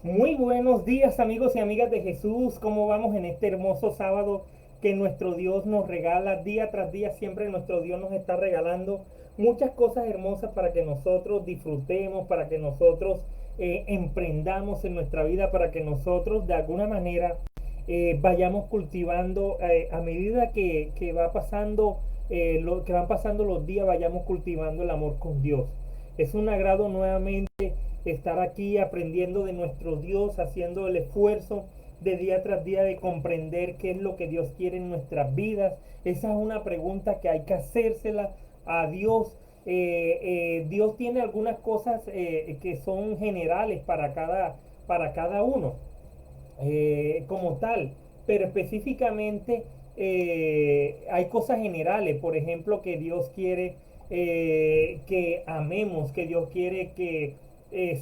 Muy buenos días amigos y amigas de Jesús, ¿cómo vamos en este hermoso sábado que nuestro Dios nos regala día tras día? Siempre nuestro Dios nos está regalando muchas cosas hermosas para que nosotros disfrutemos, para que nosotros emprendamos en nuestra vida, para que nosotros de alguna manera vayamos cultivando a medida que va pasando lo que van pasando los días, vayamos cultivando el amor con Dios. Es un agrado nuevamente estar aquí aprendiendo de nuestro Dios, haciendo el esfuerzo de día tras día de comprender qué es lo que Dios quiere en nuestras vidas. Esa es una pregunta que hay que hacérsela a Dios. Dios tiene algunas cosas que son generales para cada uno como tal, pero específicamente hay cosas generales, por ejemplo, que Dios quiere que amemos, que Dios quiere que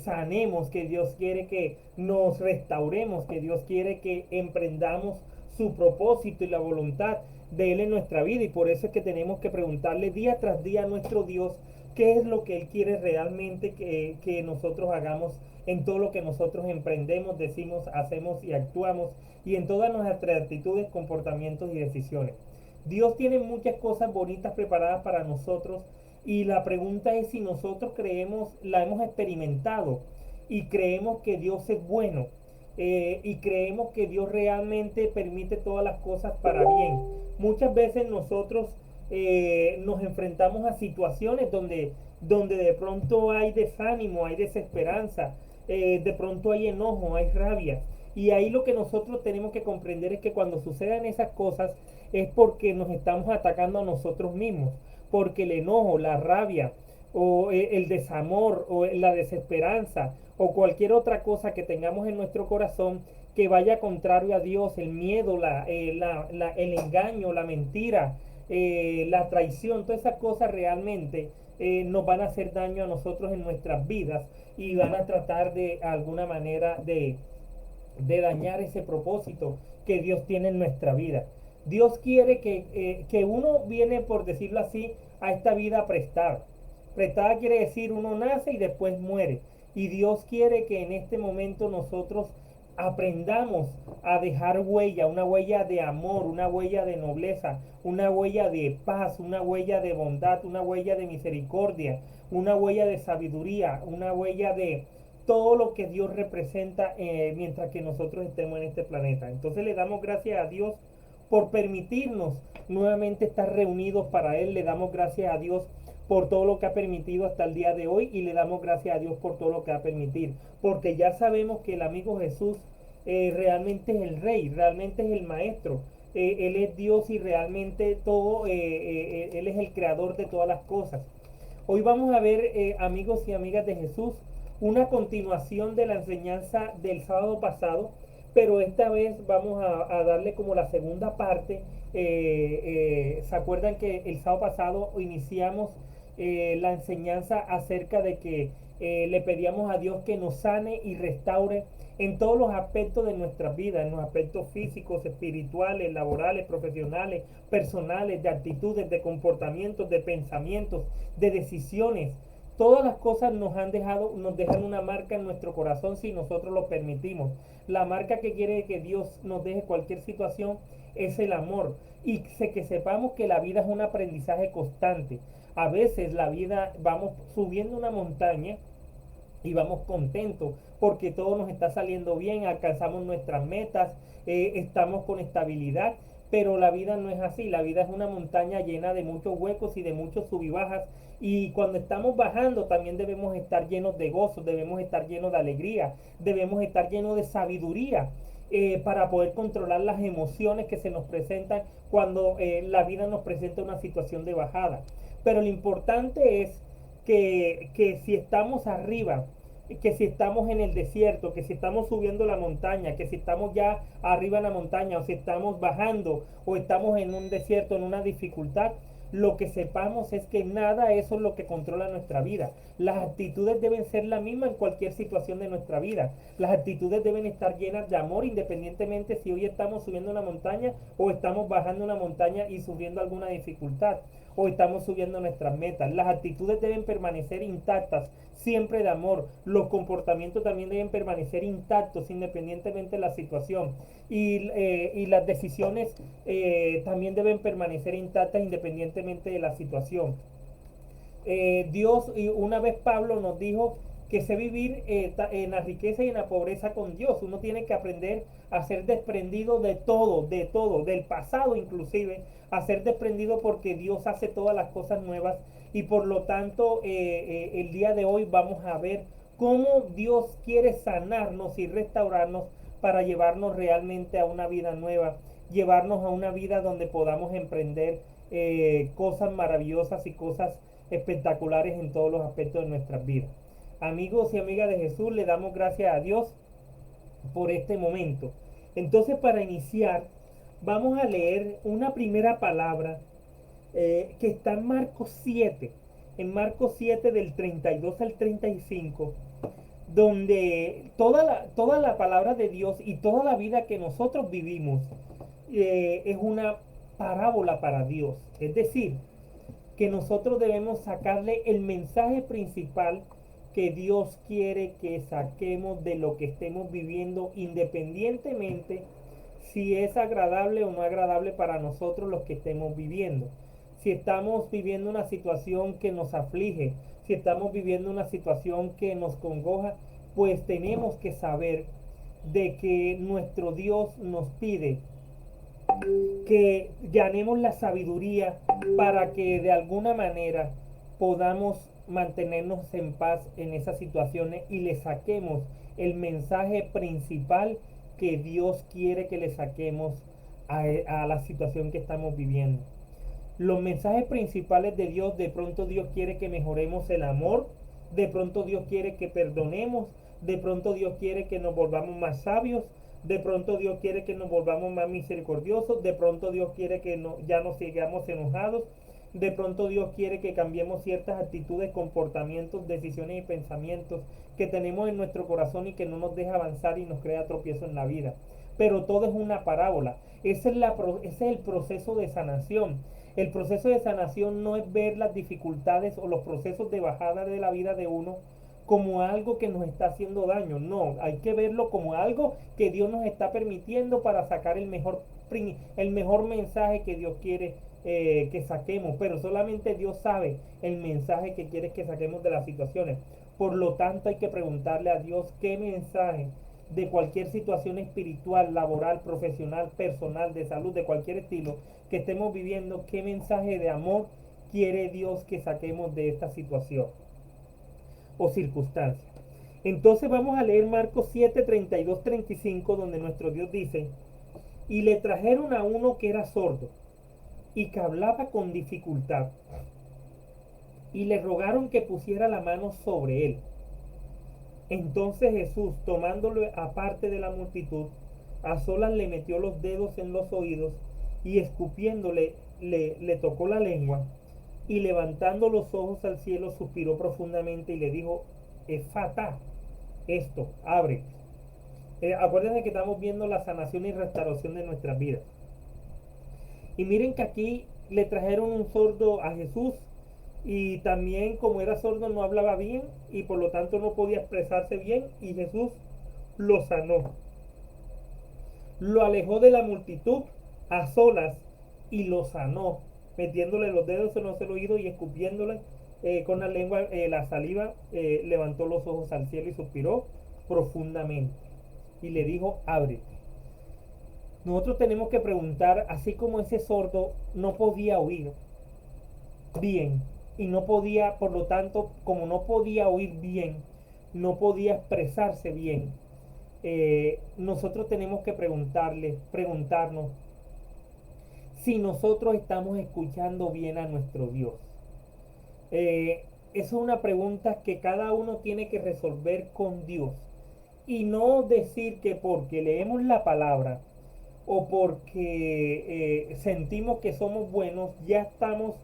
sanemos, que Dios quiere que nos restauremos, que Dios quiere que emprendamos su propósito y la voluntad de Él en nuestra vida. Y por eso es que tenemos que preguntarle día tras día a nuestro Dios qué es lo que Él quiere realmente que nosotros hagamos en todo lo que nosotros emprendemos, decimos, hacemos y actuamos, y en todas nuestras actitudes, comportamientos y decisiones. Dios tiene muchas cosas bonitas preparadas para nosotros, y la pregunta es si nosotros creemos, la hemos experimentado y creemos que Dios es bueno, y creemos que Dios realmente permite todas las cosas para bien. Muchas veces nosotros nos enfrentamos a situaciones donde de pronto hay desánimo, hay desesperanza, de pronto hay enojo, hay rabia. Y ahí lo que nosotros tenemos que comprender es que cuando sucedan esas cosas es porque nos estamos atacando a nosotros mismos, porque el enojo, la rabia o el desamor o la desesperanza o cualquier otra cosa que tengamos en nuestro corazón que vaya contrario a Dios, el miedo, el engaño, la mentira, la traición, todas esas cosas realmente nos van a hacer daño a nosotros en nuestras vidas y van a tratar de alguna manera de dañar ese propósito que Dios tiene en nuestra vida. Dios quiere que uno viene, por decirlo así, a esta vida a prestar. Prestada quiere decir uno nace y después muere. Y Dios quiere que en este momento nosotros aprendamos a dejar huella, una huella de amor, una huella de nobleza, una huella de paz, una huella de bondad, una huella de misericordia, una huella de sabiduría, una huella de todo lo que Dios representa mientras que nosotros estemos en este planeta. Entonces le damos gracias a Dios por permitirnos nuevamente estar reunidos para Él. Le damos gracias a Dios por todo lo que ha permitido hasta el día de hoy, y le damos gracias a Dios por todo lo que va a permitir, porque ya sabemos que el amigo Jesús realmente es el Rey, realmente es el Maestro. Él es Dios y realmente todo, Él es el creador de todas las cosas. Hoy vamos a ver, amigos y amigas de Jesús, una continuación de la enseñanza del sábado pasado, pero esta vez vamos a darle como la segunda parte. ¿Se acuerdan que el sábado pasado iniciamos la enseñanza acerca de que le pedíamos a Dios que nos sane y restaure en todos los aspectos de nuestra vida, en los aspectos físicos, espirituales, laborales, profesionales, personales, de actitudes, de comportamientos, de pensamientos, de decisiones? Todas las cosas nos dejan una marca en nuestro corazón si nosotros lo permitimos. La marca que quiere que Dios nos deje cualquier situación es el amor. Y que sepamos que la vida es un aprendizaje constante. A veces la vida vamos subiendo una montaña y vamos contentos porque todo nos está saliendo bien, alcanzamos nuestras metas, estamos con estabilidad, pero la vida no es así. La vida es una montaña llena de muchos huecos y de muchos sub y bajas, y cuando estamos bajando también debemos estar llenos de gozo, debemos estar llenos de alegría, debemos estar llenos de sabiduría, para poder controlar las emociones que se nos presentan cuando la vida nos presenta una situación de bajada. Pero lo importante es que si estamos arriba, que si estamos en el desierto, que si estamos subiendo la montaña, que si estamos ya arriba en la montaña, o si estamos bajando, o estamos en un desierto, en una dificultad, lo que sepamos es que nada eso es lo que controla nuestra vida. Las actitudes deben ser la misma en cualquier situación de nuestra vida. Las actitudes deben estar llenas de amor, independientemente si hoy estamos subiendo una montaña o estamos bajando una montaña y subiendo alguna dificultad, o estamos subiendo nuestras metas. Las actitudes deben permanecer intactas siempre de amor. Los comportamientos también deben permanecer intactos independientemente de la situación. Y las decisiones también deben permanecer intactas independientemente de la situación. Dios, y una vez Pablo nos dijo que sé vivir en la riqueza y en la pobreza con Dios. Uno tiene que aprender a ser desprendido de todo, del pasado inclusive, a ser desprendido porque Dios hace todas las cosas nuevas y por lo tanto el día de hoy vamos a ver cómo Dios quiere sanarnos y restaurarnos para llevarnos realmente a una vida nueva, llevarnos a una vida donde podamos emprender cosas maravillosas y cosas espectaculares en todos los aspectos de nuestras vidas. Amigos y amigas de Jesús, le damos gracias a Dios por este momento. Entonces, para iniciar, vamos a leer una primera palabra que está en Marcos 7, en Marcos 7 del 32 al 35, donde toda la palabra de Dios y toda la vida que nosotros vivimos es una parábola para Dios. Es decir, que nosotros debemos sacarle el mensaje principal que Dios quiere que saquemos de lo que estemos viviendo, independientemente si es agradable o no agradable para nosotros los que estemos viviendo. Si estamos viviendo una situación que nos aflige, si estamos viviendo una situación que nos congoja, pues tenemos que saber de que nuestro Dios nos pide que llamemos la sabiduría para que de alguna manera podamos mantenernos en paz en esas situaciones y le saquemos el mensaje principal que Dios quiere que le saquemos a la situación que estamos viviendo. Los mensajes principales de Dios, de pronto Dios quiere que mejoremos el amor, de pronto Dios quiere que perdonemos, de pronto Dios quiere que nos volvamos más sabios, de pronto Dios quiere que nos volvamos más misericordiosos, de pronto Dios quiere que ya no sigamos enojados, de pronto Dios quiere que cambiemos ciertas actitudes, comportamientos, decisiones y pensamientos que tenemos en nuestro corazón y que no nos deja avanzar y nos crea tropiezo en la vida. Pero todo es una parábola. Ese es el proceso de sanación. El proceso de sanación no es ver las dificultades o los procesos de bajada de la vida de uno como algo que nos está haciendo daño. No, hay que verlo como algo que Dios nos está permitiendo para sacar el mejor mensaje que Dios quiere que saquemos. Pero solamente Dios sabe el mensaje que quiere que saquemos de las situaciones. Por lo tanto, hay que preguntarle a Dios qué mensaje de cualquier situación espiritual, laboral, profesional, personal, de salud, de cualquier estilo que estemos viviendo, qué mensaje de amor quiere Dios que saquemos de esta situación o circunstancia. Entonces vamos a leer Marcos 7, 32, 35, donde nuestro Dios dice, y le trajeron a uno que era sordo y que hablaba con dificultad, y le rogaron que pusiera la mano sobre él. Entonces Jesús, tomándolo aparte de la multitud, a solas le metió los dedos en los oídos y escupiéndole le tocó la lengua y levantando los ojos al cielo suspiró profundamente y le dijo, Efata, esto, abre. Acuérdense que estamos viendo la sanación y restauración de nuestras vidas. Y miren que aquí le trajeron un sordo a Jesús y también como era sordo no hablaba bien y por lo tanto no podía expresarse bien y Jesús lo sanó. Lo alejó de la multitud a solas y lo sanó, metiéndole los dedos en el oído y escupiéndole con la lengua la saliva, levantó los ojos al cielo y suspiró profundamente y le dijo, ábrete. Nosotros tenemos que preguntar, así como ese sordo no podía oír bien y no podía, por lo tanto, como no podía oír bien, no podía expresarse bien, nosotros tenemos que preguntarnos si nosotros estamos escuchando bien a nuestro Dios. Es una pregunta que cada uno tiene que resolver con Dios y no decir que porque leemos la palabra o porque sentimos que somos buenos ya estamos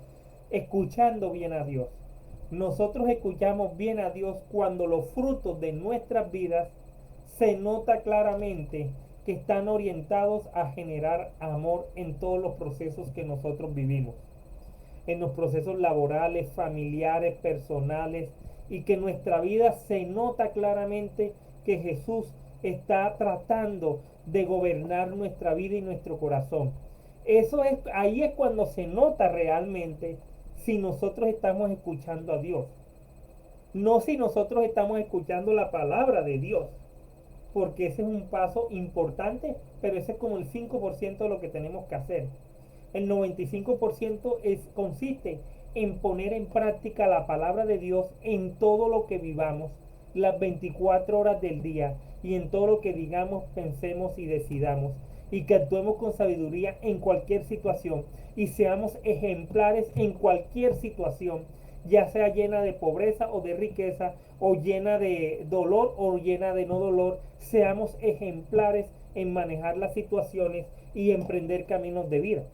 escuchando bien a Dios. Nosotros escuchamos bien a Dios cuando los frutos de nuestras vidas se nota claramente que están orientados a generar amor en todos los procesos que nosotros vivimos, en los procesos laborales, familiares, personales, y que en nuestra vida se nota claramente que Jesús está tratando de gobernar nuestra vida y nuestro corazón. Ahí es cuando se nota realmente si nosotros estamos escuchando a Dios. No si nosotros estamos escuchando la palabra de Dios, porque ese es un paso importante, pero ese es como el 5% de lo que tenemos que hacer. El 95% consiste en poner en práctica la palabra de Dios en todo lo que vivamos, las 24 horas del día, y en todo lo que digamos, pensemos y decidamos, y que actuemos con sabiduría en cualquier situación y seamos ejemplares en cualquier situación, ya sea llena de pobreza o de riqueza, o llena de dolor o llena de no dolor. Seamos ejemplares en manejar las situaciones y emprender caminos de vida.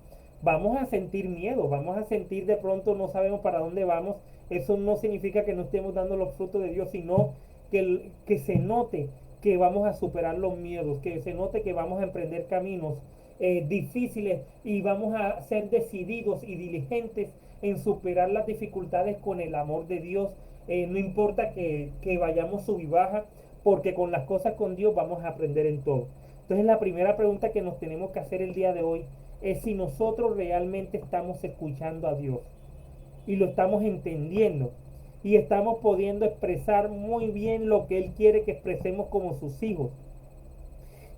Vamos a sentir miedo, vamos a sentir de pronto no sabemos para dónde vamos. Eso no significa que no estemos dando los frutos de Dios, sino que se note que vamos a superar los miedos, que se note que vamos a emprender caminos difíciles, y vamos a ser decididos y diligentes en superar las dificultades con el amor de Dios. No importa que vayamos sub y baja, porque con las cosas con Dios vamos a aprender en todo. Entonces la primera pregunta que nos tenemos que hacer el día de hoy es si nosotros realmente estamos escuchando a Dios y lo estamos entendiendo y estamos pudiendo expresar muy bien lo que Él quiere que expresemos como sus hijos.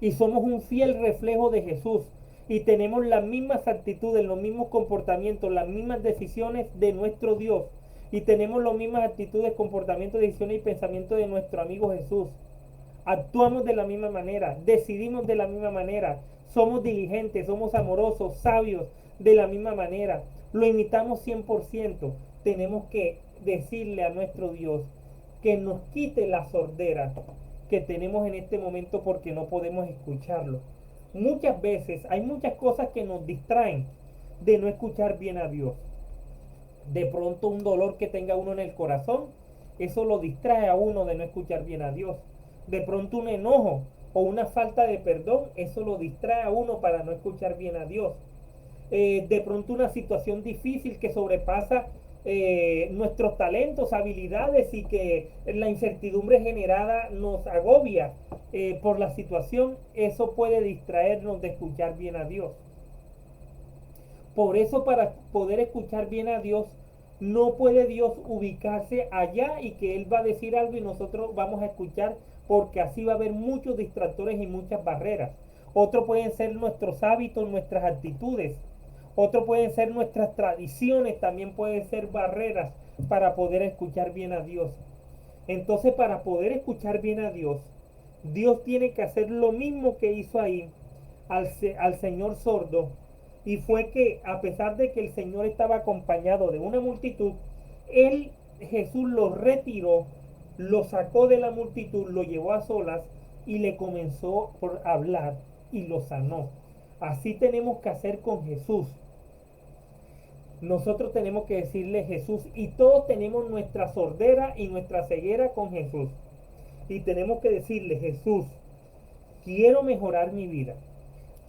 Y somos un fiel reflejo de Jesús y tenemos las mismas actitudes, los mismos comportamientos, las mismas decisiones de nuestro Dios, y tenemos las mismas actitudes, comportamientos, decisiones y pensamientos de nuestro amigo Jesús. Actuamos de la misma manera, decidimos de la misma manera, somos diligentes, somos amorosos, sabios de la misma manera, lo imitamos 100%. Tenemos que decirle a nuestro Dios que nos quite la sordera que tenemos en este momento, porque no podemos escucharlo. Muchas veces hay muchas cosas que nos distraen de no escuchar bien a Dios. De pronto un dolor que tenga uno en el corazón, eso lo distrae a uno de no escuchar bien a Dios. De pronto un enojo o una falta de perdón, eso lo distrae a uno para no escuchar bien a Dios. De pronto una situación difícil que sobrepasa nuestros talentos, habilidades, y que la incertidumbre generada nos agobia por la situación, eso puede distraernos de escuchar bien a Dios. Por eso, para poder escuchar bien a Dios, no puede Dios ubicarse allá y que Él va a decir algo y nosotros vamos a escuchar, porque así va a haber muchos distractores y muchas barreras. Otro pueden ser nuestros hábitos, nuestras actitudes. Otro pueden ser nuestras tradiciones, también pueden ser barreras para poder escuchar bien a Dios. Entonces, para poder escuchar bien a Dios, Dios tiene que hacer lo mismo que hizo ahí al señor sordo, y fue que, a pesar de que el Señor estaba acompañado de una multitud, Jesús lo retiró, lo sacó de la multitud, lo llevó a solas y le comenzó por hablar y lo sanó. Así tenemos que hacer con Jesús. Nosotros tenemos que decirle Jesús, y todos tenemos nuestra sordera y nuestra ceguera con Jesús. Y tenemos que decirle: Jesús, quiero mejorar mi vida.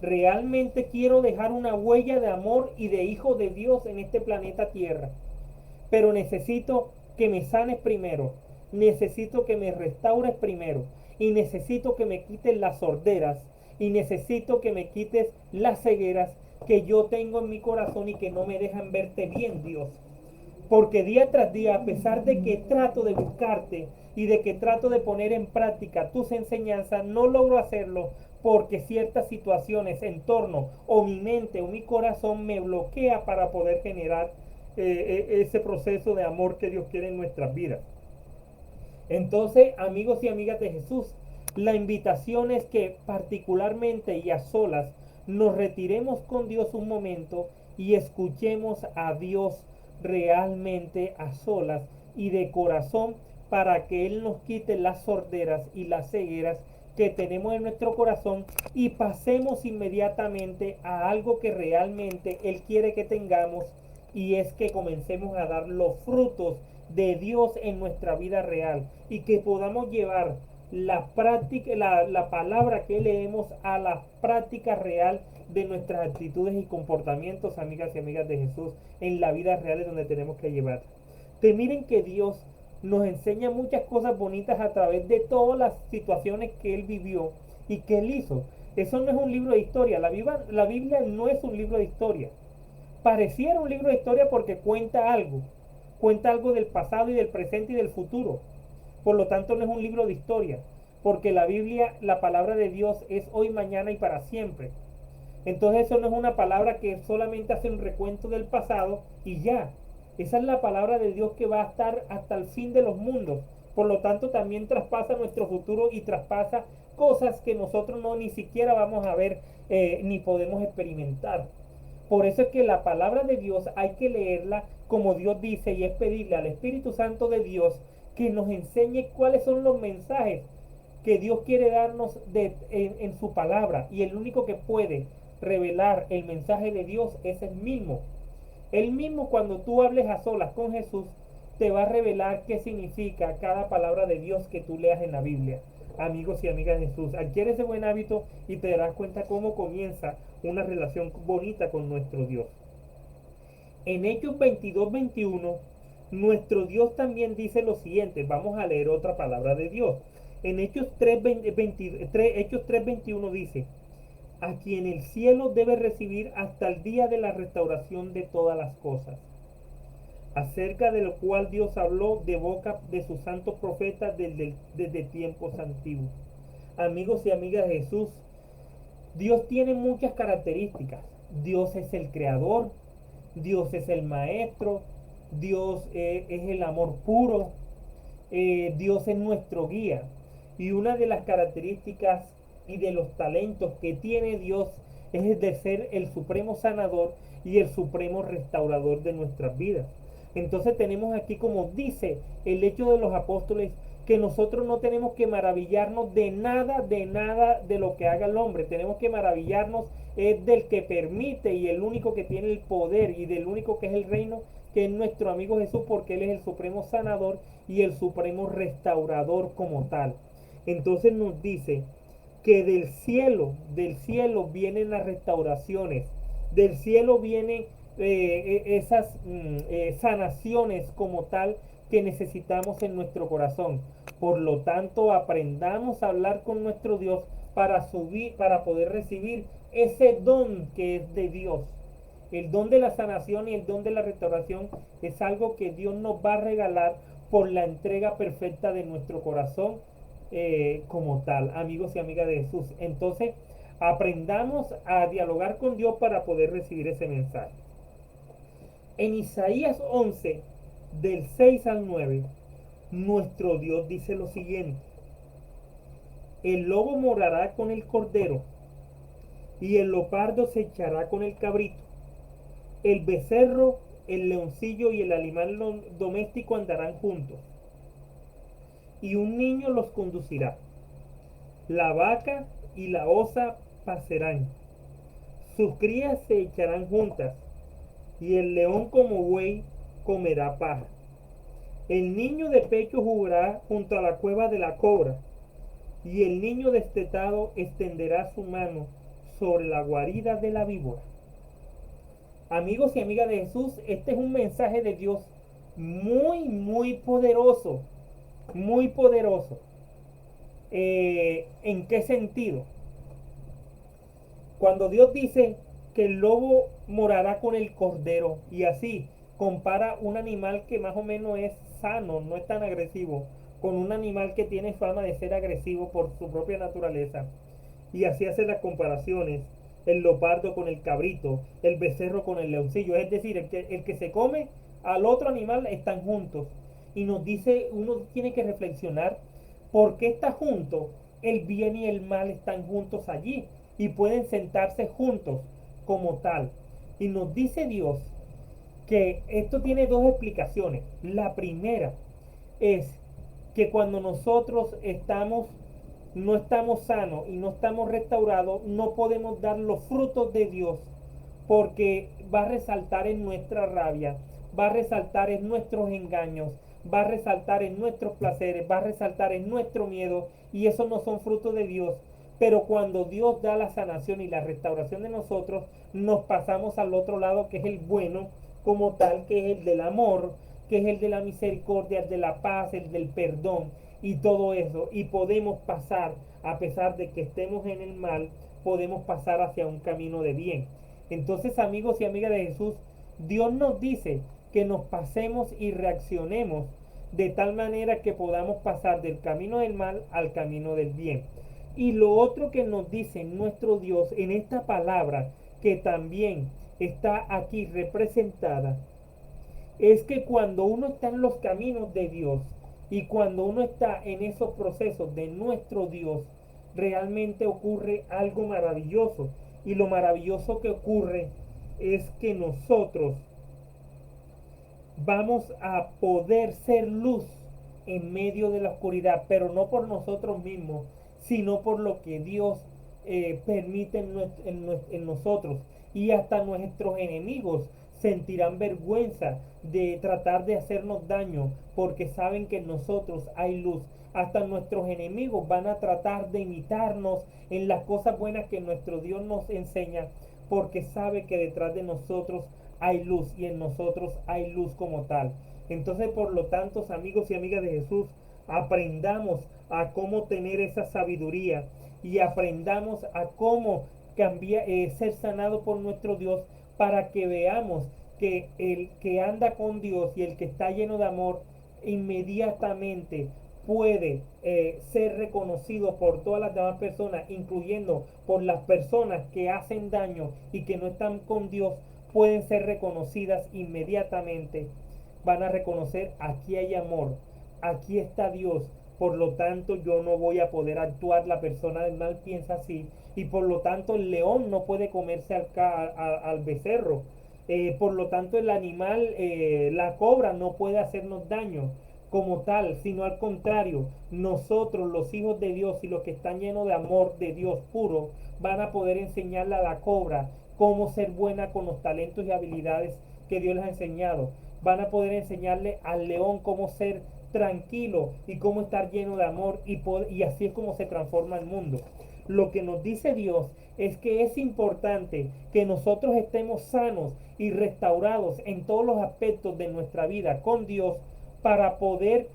Realmente quiero dejar una huella de amor y de hijo de Dios en este planeta Tierra. Pero necesito que me sanes primero. Necesito que me restaures primero. Y necesito que me quites las sorderas. Y necesito que me quites las cegueras que yo tengo en mi corazón y que no me dejan verte bien, Dios. Porque día tras día, a pesar de que trato de buscarte y de que trato de poner en práctica tus enseñanzas, no logro hacerlo, porque ciertas situaciones, entorno o mi mente o mi corazón me bloquea para poder generar ese proceso de amor que Dios quiere en nuestras vidas. Entonces, amigos y amigas de Jesús, la invitación es que particularmente y a solas nos retiremos con Dios un momento y escuchemos a Dios realmente a solas y de corazón, para que Él nos quite las sorderas y las cegueras que tenemos en nuestro corazón, y pasemos inmediatamente a algo que realmente Él quiere que tengamos, y es que comencemos a dar los frutos de Dios en nuestra vida real, y que podamos llevar la práctica, la palabra que leemos a la práctica real de nuestras actitudes y comportamientos, amigas y amigas de Jesús, en la vida real es donde tenemos que llevar. Te miren que Dios nos enseña muchas cosas bonitas a través de todas las situaciones que él vivió y que él hizo. Eso no es un libro de historia. La Biblia no es un libro de historia. Pareciera un libro de historia porque cuenta algo del pasado y del presente y del futuro. Por lo tanto, no es un libro de historia, porque la Biblia, la palabra de Dios es hoy, mañana y para siempre. Entonces eso no es una palabra que solamente hace un recuento del pasado y ya. Esa es la palabra de Dios que va a estar hasta el fin de los mundos. Por lo tanto, también traspasa nuestro futuro y traspasa cosas que nosotros no ni siquiera vamos a ver ni podemos experimentar. Por eso es que la palabra de Dios hay que leerla como Dios dice y es pedirle al Espíritu Santo de Dios que nos enseñe cuáles son los mensajes que Dios quiere darnos en su palabra. Y el único que puede revelar el mensaje de Dios es el mismo. Él mismo, cuando tú hables a solas con Jesús, te va a revelar qué significa cada palabra de Dios que tú leas en la Biblia. Amigos y amigas de Jesús, adquiere ese buen hábito y te darás cuenta cómo comienza una relación bonita con nuestro Dios. En Hechos 22:21, nuestro Dios también dice lo siguiente. Vamos a leer otra palabra de Dios. En Hechos 3:21 dice: a quien el cielo debe recibir hasta el día de la restauración de todas las cosas, acerca de lo cual Dios habló de boca de sus santos profetas desde tiempos antiguos. Amigos y amigas de Jesús, Dios tiene muchas características. Dios es el creador, Dios es el maestro, Dios es el amor puro, Dios es nuestro guía. Y una de las características y de los talentos que tiene Dios es el de ser el supremo sanador y el supremo restaurador de nuestras vidas. Entonces tenemos aquí, como dice el hecho de los apóstoles, que nosotros no tenemos que maravillarnos de nada de lo que haga el hombre. Tenemos que maravillarnos es del que permite y el único que tiene el poder y del único que es el reino, que es nuestro amigo Jesús, porque Él es el supremo sanador y el supremo restaurador como tal. Entonces nos dice que del cielo vienen las restauraciones, del cielo vienen esas sanaciones como tal que necesitamos en nuestro corazón. Por lo tanto, aprendamos a hablar con nuestro Dios para poder recibir ese don que es de Dios. El don de la sanación y el don de la restauración es algo que Dios nos va a regalar por la entrega perfecta de nuestro corazón como tal, amigos y amigas de Jesús. Entonces, aprendamos a dialogar con Dios para poder recibir ese mensaje. En Isaías 11, del 6 al 9, nuestro Dios dice lo siguiente: el lobo morará con el cordero y el leopardo se echará con el cabrito. El becerro, el leoncillo y el animal doméstico andarán juntos, y un niño los conducirá. La vaca y la osa pasarán, sus crías se echarán juntas, y el león como buey comerá paja. El niño de pecho jugará junto a la cueva de la cobra, y el niño destetado extenderá su mano sobre la guarida de la víbora. Amigos y amigas de Jesús, este es un mensaje de Dios muy, muy poderoso, muy poderoso. ¿En qué sentido? Cuando Dios dice que el lobo morará con el cordero y así compara un animal que más o menos es sano, no es tan agresivo, con un animal que tiene fama de ser agresivo por su propia naturaleza, y así hace las comparaciones: el leopardo con el cabrito, el becerro con el leoncillo, es decir, el que se come al otro animal están juntos. Y nos dice, uno tiene que reflexionar por qué está junto el bien y el mal están juntos allí y pueden sentarse juntos como tal. Y nos dice Dios que esto tiene dos explicaciones. La primera es que cuando nosotros no estamos sanos y no estamos restaurados, no podemos dar los frutos de Dios, porque va a resaltar en nuestra rabia, va a resaltar en nuestros engaños, va a resaltar en nuestros placeres, va a resaltar en nuestro miedo, y esos no son frutos de Dios. Pero cuando Dios da la sanación y la restauración de nosotros, nos pasamos al otro lado, que es el bueno como tal, que es el del amor, que es el de la misericordia, el de la paz, el del perdón y todo eso. Y podemos pasar, a pesar de que estemos en el mal, podemos pasar hacia un camino de bien. Entonces, amigos y amigas de Jesús, Dios nos dice que nos pasemos y reaccionemos de tal manera que podamos pasar del camino del mal al camino del bien. Y lo otro que nos dice nuestro Dios en esta palabra, que también está aquí representada, es que cuando uno está en los caminos de Dios y cuando uno está en esos procesos de nuestro Dios, realmente ocurre algo maravilloso. Y lo maravilloso que ocurre es que nosotros vamos a poder ser luz en medio de la oscuridad, pero no por nosotros mismos, sino por lo que Dios permite en nosotros. Y hasta nuestros enemigos sentirán vergüenza de tratar de hacernos daño, porque saben que en nosotros hay luz. Hasta nuestros enemigos van a tratar de imitarnos en las cosas buenas que nuestro Dios nos enseña, porque sabe que detrás de nosotros hay luz y en nosotros hay luz como tal. Entonces, por lo tanto, amigos y amigas de Jesús, aprendamos a cómo tener esa sabiduría y aprendamos a cómo cambiar, ser sanado por nuestro Dios, para que veamos que el que anda con Dios y el que está lleno de amor inmediatamente puede ser reconocido por todas las demás personas, incluyendo por las personas que hacen daño y que no están con Dios, pueden ser reconocidas inmediatamente. Van a reconocer: aquí hay amor, aquí está Dios, por lo tanto yo no voy a poder actuar. La persona del mal piensa así, y por lo tanto el león no puede comerse al becerro. Por lo tanto el animal, la cobra, no puede hacernos daño como tal, sino al contrario, nosotros los hijos de Dios y los que están llenos de amor de Dios puro, van a poder enseñarle a la cobra cómo ser buena con los talentos y habilidades que Dios les ha enseñado. Van a poder enseñarle al león cómo ser tranquilo y cómo estar lleno de amor, y así es como se transforma el mundo. Lo que nos dice Dios es que es importante que nosotros estemos sanos y restaurados en todos los aspectos de nuestra vida con Dios, para poder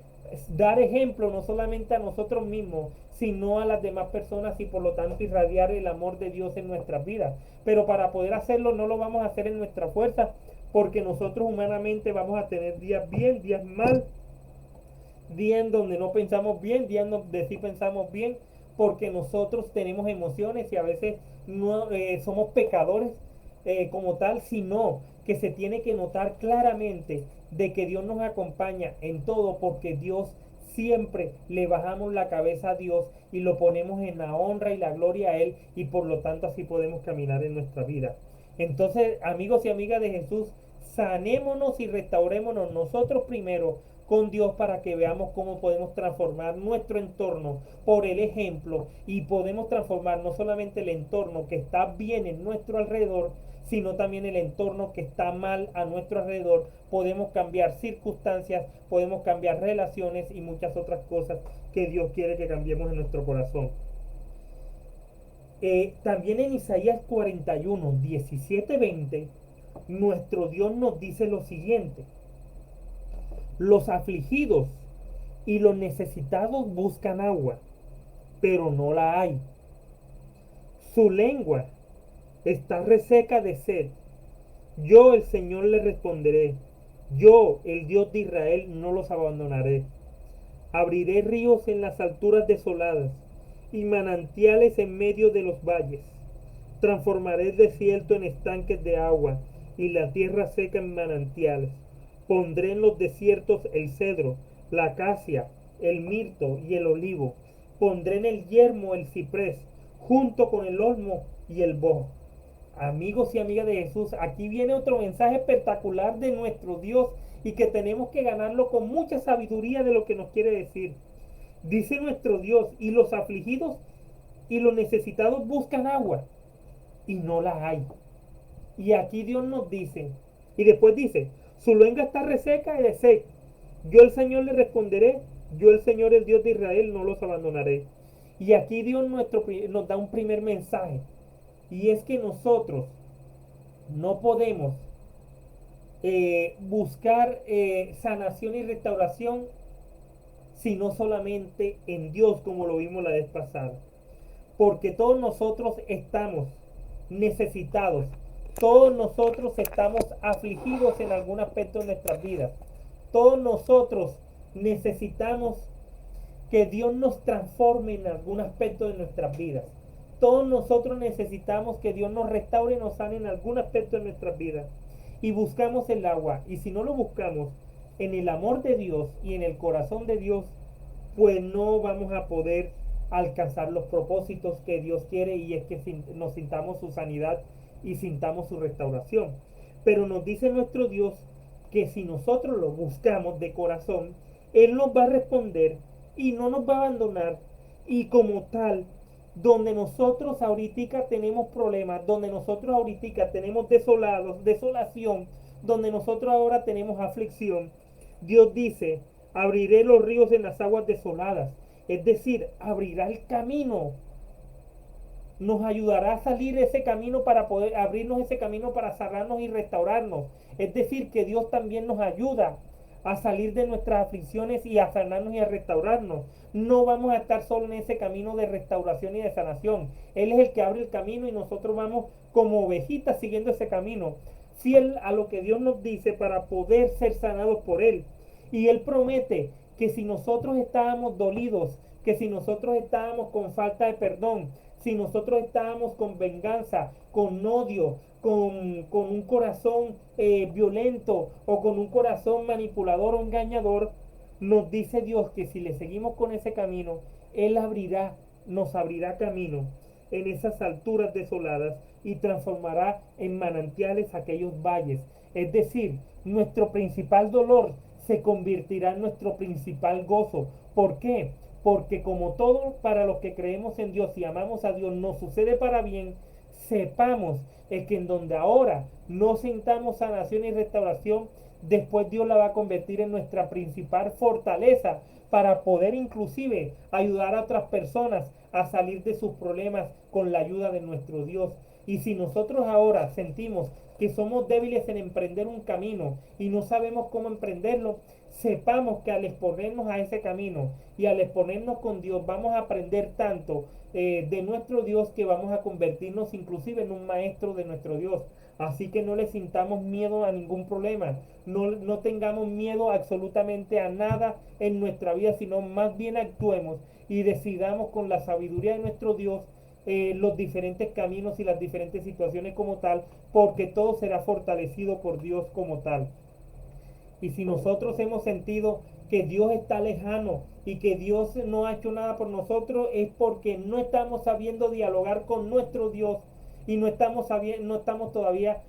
dar ejemplo no solamente a nosotros mismos, sino a las demás personas, y por lo tanto irradiar el amor de Dios en nuestras vidas. Pero para poder hacerlo no lo vamos a hacer en nuestra fuerza, porque nosotros humanamente vamos a tener días bien, días mal, días en donde no pensamos bien, días donde sí pensamos bien, porque nosotros tenemos emociones y a veces no somos pecadores como tal, sino que se tiene que notar claramente de que Dios nos acompaña en todo, porque Dios siempre le bajamos la cabeza a Dios y lo ponemos en la honra y la gloria a Él, y por lo tanto así podemos caminar en nuestra vida. Entonces, amigos y amigas de Jesús, sanémonos y restaurémonos nosotros primero con Dios, para que veamos cómo podemos transformar nuestro entorno por el ejemplo, y podemos transformar no solamente el entorno que está bien en nuestro alrededor, sino también el entorno que está mal a nuestro alrededor. Podemos cambiar circunstancias, podemos cambiar relaciones y muchas otras cosas que Dios quiere que cambiemos en nuestro corazón. También en Isaías 41, 17, 20, nuestro Dios nos dice lo siguiente: los afligidos y los necesitados buscan agua, pero no la hay. Su lengua está reseca de sed. Yo, el Señor, le responderé. Yo, el Dios de Israel, no los abandonaré. Abriré ríos en las alturas desoladas y manantiales en medio de los valles. Transformaré el desierto en estanques de agua y la tierra seca en manantiales. Pondré en los desiertos el cedro, la acacia, el mirto y el olivo. Pondré en el yermo el ciprés, junto con el olmo y el boj. Amigos y amigas de Jesús, aquí viene otro mensaje espectacular de nuestro Dios, y que tenemos que ganarlo con mucha sabiduría de lo que nos quiere decir. Dice nuestro Dios: y los afligidos y los necesitados buscan agua, y no la hay. Y aquí Dios nos dice, y después dice: su lengua está reseca y de sed. Yo, el Señor, le responderé. Yo, el Señor, el Dios de Israel, no los abandonaré. Y aquí Dios nos da un primer mensaje, y es que nosotros no podemos buscar sanación y restauración, sino solamente en Dios, como lo vimos la vez pasada. Porque todos nosotros estamos necesitados, todos nosotros estamos afligidos en algún aspecto de nuestras vidas, todos nosotros necesitamos que Dios nos transforme en algún aspecto de nuestras vidas. Todos nosotros necesitamos que Dios nos restaure y nos sane en algún aspecto de nuestras vidas. Y buscamos el agua. Y si no lo buscamos en el amor de Dios y en el corazón de Dios, pues no vamos a poder alcanzar los propósitos que Dios quiere, y es que nos sintamos su sanidad y sintamos su restauración. Pero nos dice nuestro Dios que si nosotros lo buscamos de corazón, Él nos va a responder y no nos va a abandonar. Y como tal, donde nosotros ahorita tenemos problemas, donde nosotros ahorita tenemos desolación, donde nosotros ahora tenemos aflicción, Dios dice: abriré los ríos en las aguas desoladas. Es decir, abrirá el camino, nos ayudará a salir de ese camino para poder abrirnos ese camino para sanarnos y restaurarnos. Es decir, que Dios también nos ayuda a salir de nuestras aflicciones y a sanarnos y a restaurarnos. No vamos a estar solo en ese camino de restauración y de sanación. Él es el que abre el camino y nosotros vamos como ovejitas siguiendo ese camino, fiel a lo que Dios nos dice para poder ser sanados por Él. Y Él promete que si nosotros estábamos dolidos, que si nosotros estábamos con falta de perdón, si nosotros estábamos con venganza, con odio, con un corazón violento o con un corazón manipulador o engañador, nos dice Dios que si le seguimos con ese camino, Él nos abrirá camino en esas alturas desoladas y transformará en manantiales aquellos valles. Es decir, nuestro principal dolor se convertirá en nuestro principal gozo. ¿Por qué? Porque como todo para los que creemos en Dios y amamos a Dios nos sucede para bien, sepamos es que en donde ahora no sintamos sanación y restauración, después Dios la va a convertir en nuestra principal fortaleza para poder inclusive ayudar a otras personas a salir de sus problemas con la ayuda de nuestro Dios. Y si nosotros ahora sentimos que somos débiles en emprender un camino y no sabemos cómo emprenderlo, sepamos que al exponernos a ese camino y al exponernos con Dios vamos a aprender tanto de nuestro Dios que vamos a convertirnos inclusive en un maestro de nuestro Dios. Así que no le sintamos miedo a ningún problema, no tengamos miedo absolutamente a nada en nuestra vida, sino más bien actuemos y decidamos con la sabiduría de nuestro Dios los diferentes caminos y las diferentes situaciones como tal, porque todo será fortalecido por Dios como tal. Y si nosotros hemos sentido que Dios está lejano y que Dios no ha hecho nada por nosotros, es porque no estamos sabiendo dialogar con nuestro Dios y no estamos todavía,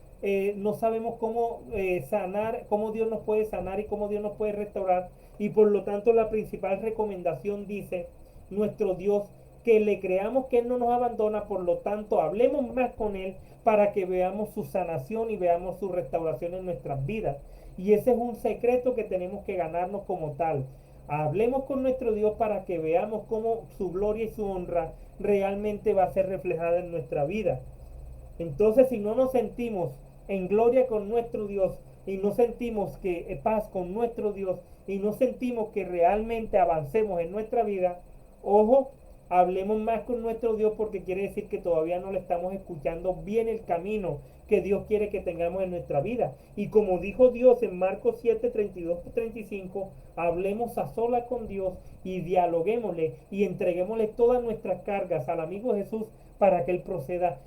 no sabemos cómo sanar, cómo Dios nos puede sanar y cómo Dios nos puede restaurar. Y por lo tanto la principal recomendación dice nuestro Dios que le creamos que Él no nos abandona, por lo tanto hablemos más con Él para que veamos su sanación y veamos su restauración en nuestras vidas. Y ese es un secreto que tenemos que ganarnos como tal. Hablemos con nuestro Dios para que veamos cómo su gloria y su honra realmente va a ser reflejada en nuestra vida. Entonces, si no nos sentimos en gloria con nuestro Dios y no sentimos que paz con nuestro Dios y no sentimos que realmente avancemos en nuestra vida, ojo, hablemos más con nuestro Dios, porque quiere decir que todavía no le estamos escuchando bien el camino que Dios quiere que tengamos en nuestra vida. Y como dijo Dios en Marcos 7, 32-35, hablemos a solas con Dios y dialoguémosle y entreguémosle todas nuestras cargas al amigo Jesús para que Él proceda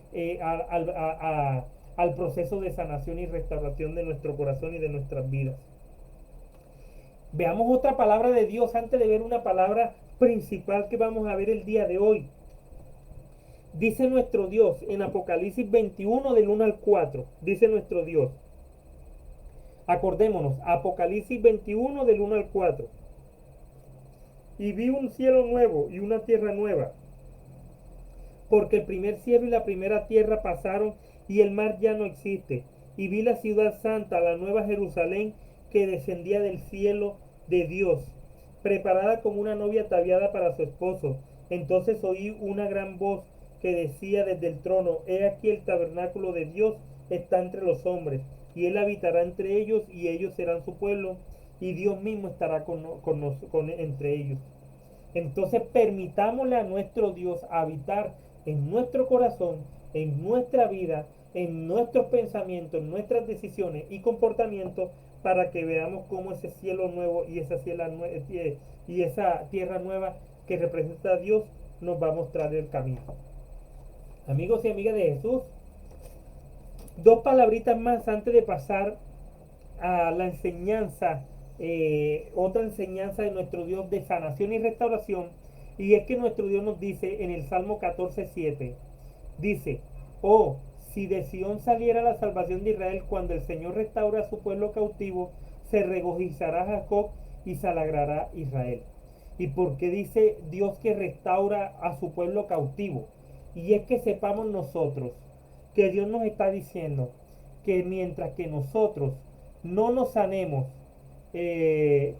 al proceso de sanación y restauración de nuestro corazón y de nuestras vidas. Veamos otra palabra de Dios antes de ver una palabra principal que vamos a ver el día de hoy. Dice nuestro Dios en Apocalipsis 21 del 1 al 4. Dice nuestro Dios. Acordémonos, Apocalipsis 21 del 1 al 4. Y vi un cielo nuevo y una tierra nueva, porque el primer cielo y la primera tierra pasaron y el mar ya no existe. Y vi la ciudad santa, la nueva Jerusalén, que descendía del cielo de Dios, preparada como una novia ataviada para su esposo. Entonces oí una gran voz que decía desde el trono: He aquí el tabernáculo de Dios está entre los hombres. y Él habitará entre ellos y ellos serán su pueblo y Dios mismo estará entre ellos. Entonces permitámosle a nuestro Dios habitar en nuestro corazón, en nuestra vida, en nuestros pensamientos, en nuestras decisiones y comportamientos para que veamos cómo ese cielo nuevo y y esa tierra nueva que representa a Dios nos va a mostrar el camino. Amigos y amigas de Jesús, dos palabritas más antes de pasar a la enseñanza, otra enseñanza de nuestro Dios de sanación y restauración, y es que nuestro Dios nos dice en el Salmo 14:7, dice, oh, si de Sión saliera la salvación de Israel, cuando el Señor restaura a su pueblo cautivo, se regocijará Jacob y se alegrará Israel. ¿Y por qué dice Dios que restaura a su pueblo cautivo? Y es que sepamos nosotros que Dios nos está diciendo que mientras que nosotros no nos sanemos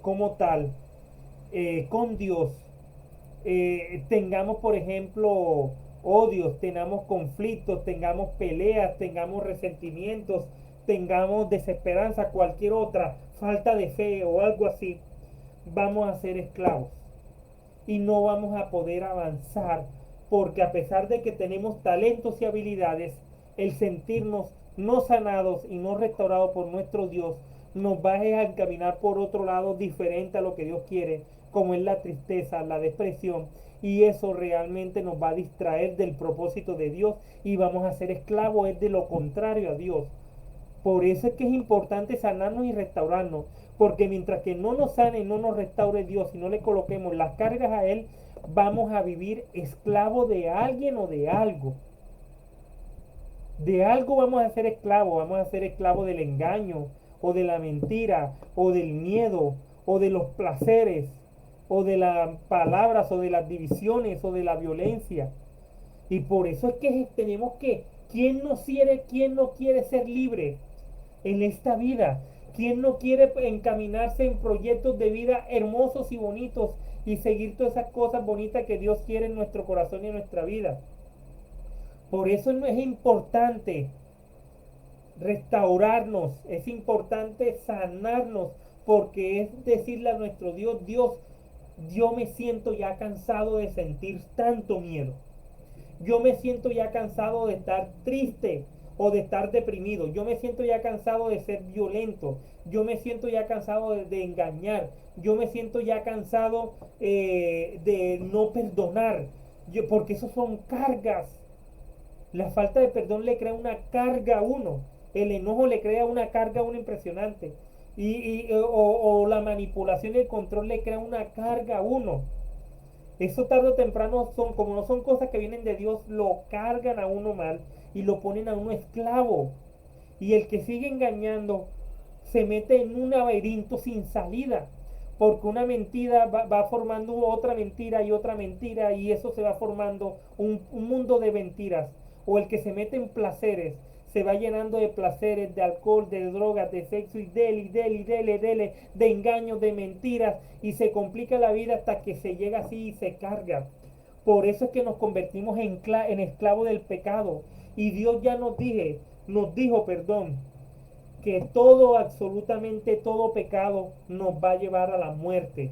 como tal con Dios, tengamos, por ejemplo, odios, tengamos conflictos, tengamos peleas, tengamos resentimientos, tengamos desesperanza, cualquier otra falta de fe o algo así, vamos a ser esclavos y no vamos a poder avanzar porque a pesar de que tenemos talentos y habilidades, el sentirnos no sanados y no restaurados por nuestro Dios nos va a encaminar por otro lado diferente a lo que Dios quiere, como es la tristeza, la depresión, y eso realmente nos va a distraer del propósito de Dios y vamos a ser esclavos, es de lo contrario a Dios. Por eso es que es importante sanarnos y restaurarnos, porque mientras que no nos sane, no nos restaure Dios y no le coloquemos las cargas a Él, vamos a vivir esclavo de alguien o de algo. De algo vamos a ser esclavos, vamos a ser esclavos del engaño, o de la mentira, o del miedo, o de los placeres, o de las palabras, o de las divisiones, o de la violencia. Y por eso es que tenemos que, quién no quiere ser libre en esta vida? ¿Quién no quiere encaminarse en proyectos de vida hermosos y bonitos y seguir todas esas cosas bonitas que Dios quiere en nuestro corazón y en nuestra vida? Por eso es importante restaurarnos, es importante sanarnos, porque es decirle a nuestro Dios, Dios, yo me siento ya cansado de sentir tanto miedo. Yo me siento ya cansado de estar triste o de estar deprimido. Yo me siento ya cansado de ser violento. Yo me siento ya cansado de engañar. Yo me siento ya cansado de no perdonar. Porque eso son cargas. La falta de perdón le crea una carga a uno. El enojo le crea una carga a uno impresionante. O la manipulación y el control le crea una carga a uno. Eso tarde o temprano son, como no son cosas que vienen de Dios, lo cargan a uno mal y lo ponen a uno esclavo. Y el que sigue engañando se mete en un laberinto sin salida. Porque una mentira va formando otra mentira y otra mentira y eso se va formando un mundo de mentiras. O el que se mete en placeres se va llenando de placeres, de alcohol, de drogas, de sexo y dele, de engaños, de mentiras y se complica la vida hasta que se llega así y se carga. Por eso es que nos convertimos en esclavos del pecado. Y Dios ya nos dijo, perdón, que todo, absolutamente todo pecado nos va a llevar a la muerte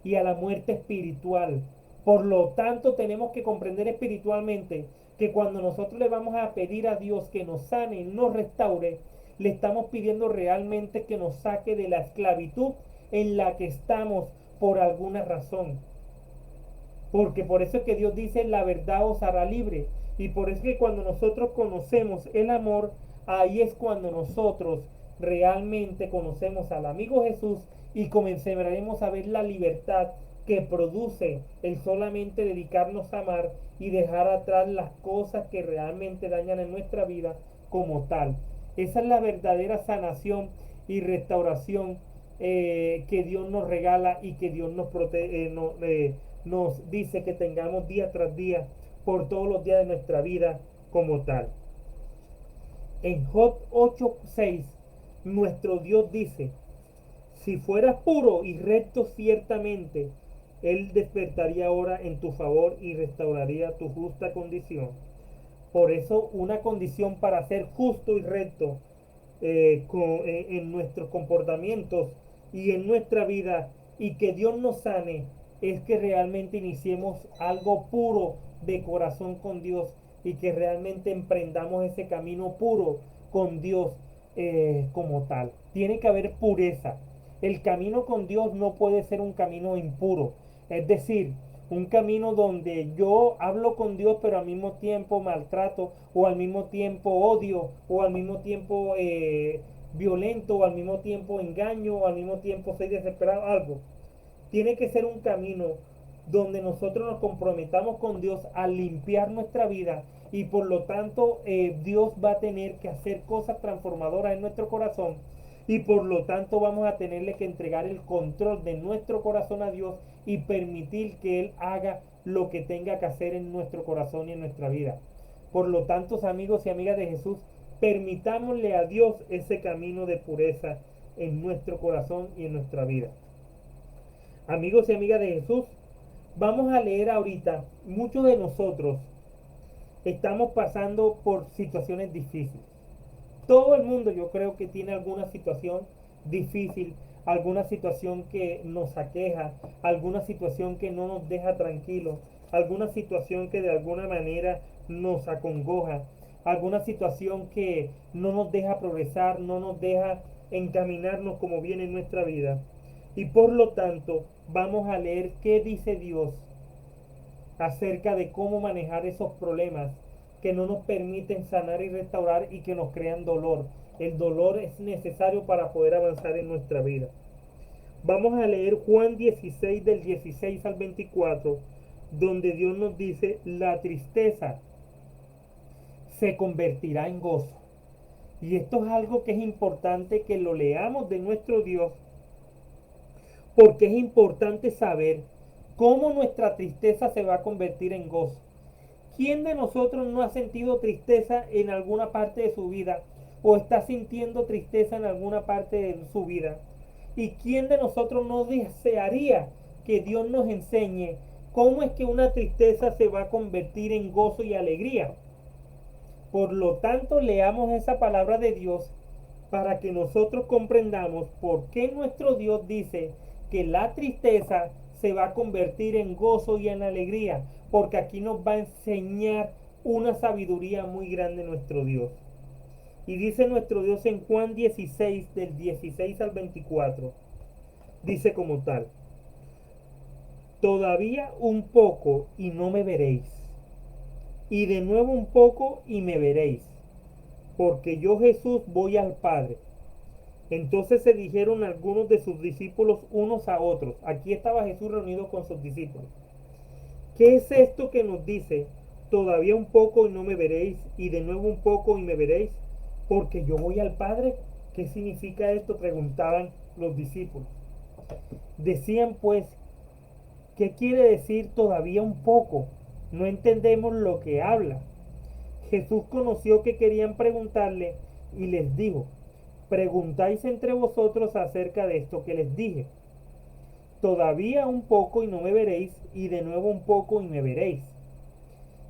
y a la muerte espiritual. Por lo tanto, tenemos que comprender espiritualmente que cuando nosotros le vamos a pedir a Dios que nos sane y nos restaure, le estamos pidiendo realmente que nos saque de la esclavitud en la que estamos por alguna razón. Porque por eso es que Dios dice, la verdad os hará libre. Y por eso es que cuando nosotros conocemos el amor, ahí es cuando nosotros realmente conocemos al amigo Jesús y comenzaremos a ver la libertad que produce el solamente dedicarnos a amar y dejar atrás las cosas que realmente dañan en nuestra vida como tal. Esa es la verdadera sanación y restauración que Dios nos regala y que Dios nos dice que tengamos día tras día por todos los días de nuestra vida como tal. En Job 8:6, nuestro Dios dice, si fueras puro y recto ciertamente, Él despertaría ahora en tu favor y restauraría tu justa condición. Por eso una condición para ser justo y recto en nuestros comportamientos y en nuestra vida, y que Dios nos sane, es que realmente iniciemos algo puro de corazón con Dios y que realmente emprendamos ese camino puro con Dios como tal. Tiene que haber pureza. El camino con Dios no puede ser un camino impuro. Es decir, un camino donde yo hablo con Dios pero al mismo tiempo maltrato o al mismo tiempo odio o al mismo tiempo violento o al mismo tiempo engaño o al mismo tiempo soy desesperado, algo. Tiene que ser un camino donde nosotros nos comprometamos con Dios a limpiar nuestra vida y por lo tanto Dios va a tener que hacer cosas transformadoras en nuestro corazón y por lo tanto vamos a tenerle que entregar el control de nuestro corazón a Dios y permitir que Él haga lo que tenga que hacer en nuestro corazón y en nuestra vida. Por lo tanto, amigos y amigas de Jesús, permitámosle a Dios ese camino de pureza en nuestro corazón y en nuestra vida. Amigos y amigas de Jesús, vamos a leer ahorita, muchos de nosotros estamos pasando por situaciones difíciles. Todo el mundo yo creo que tiene alguna situación difícil, alguna situación que nos aqueja, alguna situación que no nos deja tranquilos, alguna situación que de alguna manera nos acongoja, alguna situación que no nos deja progresar, no nos deja encaminarnos como viene en nuestra vida. Y por lo tanto, vamos a leer qué dice Dios acerca de cómo manejar esos problemas que no nos permiten sanar y restaurar y que nos crean dolor. El dolor es necesario para poder avanzar en nuestra vida. Vamos a leer Juan 16 del 16 al 24, donde Dios nos dice, la tristeza se convertirá en gozo. Y esto es algo que es importante que lo leamos de nuestro Dios, porque es importante saber cómo nuestra tristeza se va a convertir en gozo. ¿Quién de nosotros no ha sentido tristeza en alguna parte de su vida o está sintiendo tristeza en alguna parte de su vida? ¿Y quién de nosotros no desearía que Dios nos enseñe cómo es que una tristeza se va a convertir en gozo y alegría? Por lo tanto, leamos esa palabra de Dios para que nosotros comprendamos por qué nuestro Dios dice que la tristeza se va a convertir en gozo y en alegría, porque aquí nos va a enseñar una sabiduría muy grande nuestro Dios. Y dice nuestro Dios en Juan 16, del 16 al 24, dice como tal, todavía un poco y no me veréis, y de nuevo un poco y me veréis, porque yo Jesús voy al Padre. Entonces se dijeron algunos de sus discípulos unos a otros. Aquí estaba Jesús reunido con sus discípulos. ¿Qué es esto que nos dice? Todavía un poco y no me veréis, y de nuevo un poco y me veréis, porque yo voy al Padre. ¿Qué significa esto? Preguntaban los discípulos. Decían pues, ¿qué quiere decir todavía un poco? No entendemos lo que habla. Jesús conoció que querían preguntarle y les dijo, preguntáis entre vosotros acerca de esto que les dije. Todavía un poco y no me veréis, y de nuevo un poco y me veréis.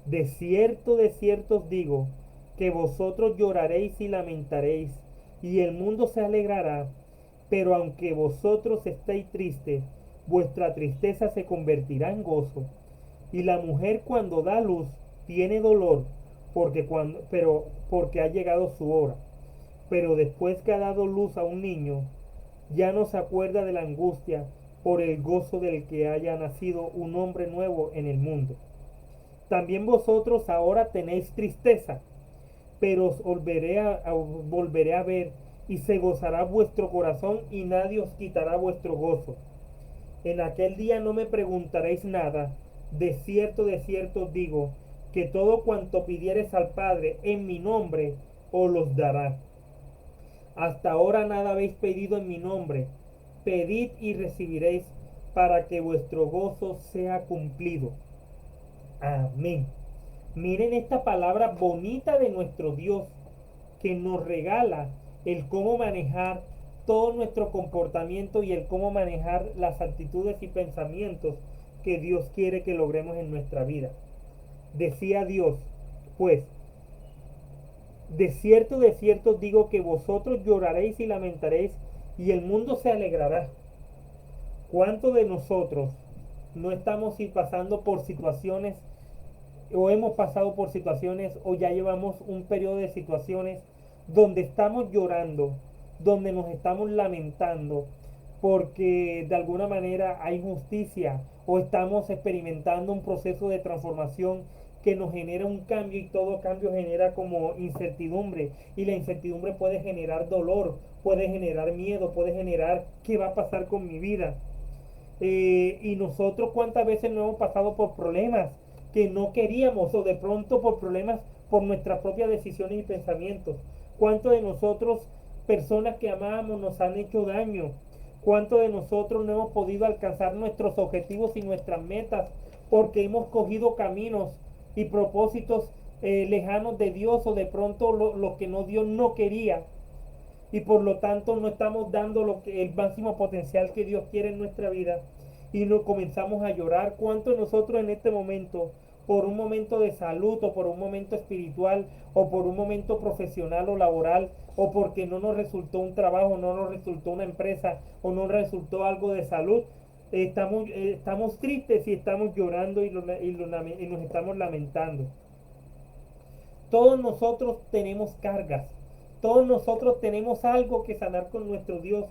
De cierto os digo, que vosotros lloraréis y lamentaréis, y el mundo se alegrará, pero aunque vosotros estéis tristes, vuestra tristeza se convertirá en gozo. Y la mujer cuando da luz tiene dolor, porque ha llegado su hora. Pero después que ha dado luz a un niño, ya no se acuerda de la angustia por el gozo del que haya nacido un hombre nuevo en el mundo. También vosotros ahora tenéis tristeza, pero os volveré a ver y se gozará vuestro corazón y nadie os quitará vuestro gozo. En aquel día no me preguntaréis nada. De cierto os digo, que todo cuanto pidiereis al Padre en mi nombre, os los dará. Hasta ahora nada habéis pedido en mi nombre. Pedid y recibiréis para que vuestro gozo sea cumplido. Amén. Miren esta palabra bonita de nuestro Dios que nos regala el cómo manejar todo nuestro comportamiento y el cómo manejar las actitudes y pensamientos que Dios quiere que logremos en nuestra vida. Decía Dios, pues, de cierto digo que vosotros lloraréis y lamentaréis, y el mundo se alegrará. ¿Cuántos de nosotros no estamos pasando por situaciones o hemos pasado por situaciones o ya llevamos un periodo de situaciones donde estamos llorando, donde nos estamos lamentando porque de alguna manera hay injusticia o estamos experimentando un proceso de transformación que nos genera un cambio y todo cambio genera como incertidumbre y la incertidumbre puede generar dolor, puede generar miedo, puede generar qué va a pasar con mi vida? Y nosotros cuántas veces no hemos pasado por problemas que no queríamos o de pronto por problemas por nuestras propias decisiones y pensamientos. ¿Cuántos de nosotros, personas que amamos, nos han hecho daño? ¿Cuántos de nosotros no hemos podido alcanzar nuestros objetivos y nuestras metas porque hemos cogido caminos y propósitos lejanos de Dios o de pronto lo que no Dios no quería? Y por lo tanto no estamos dando el máximo potencial que Dios quiere en nuestra vida y nos comenzamos a llorar. ¿Cuánto de nosotros en este momento, por un momento de salud o por un momento espiritual o por un momento profesional o laboral o porque no nos resultó un trabajo, no nos resultó una empresa o no resultó algo de salud, estamos tristes y estamos llorando y nos estamos lamentando? Todos nosotros tenemos cargas. Todos nosotros tenemos algo que sanar con nuestro Dios.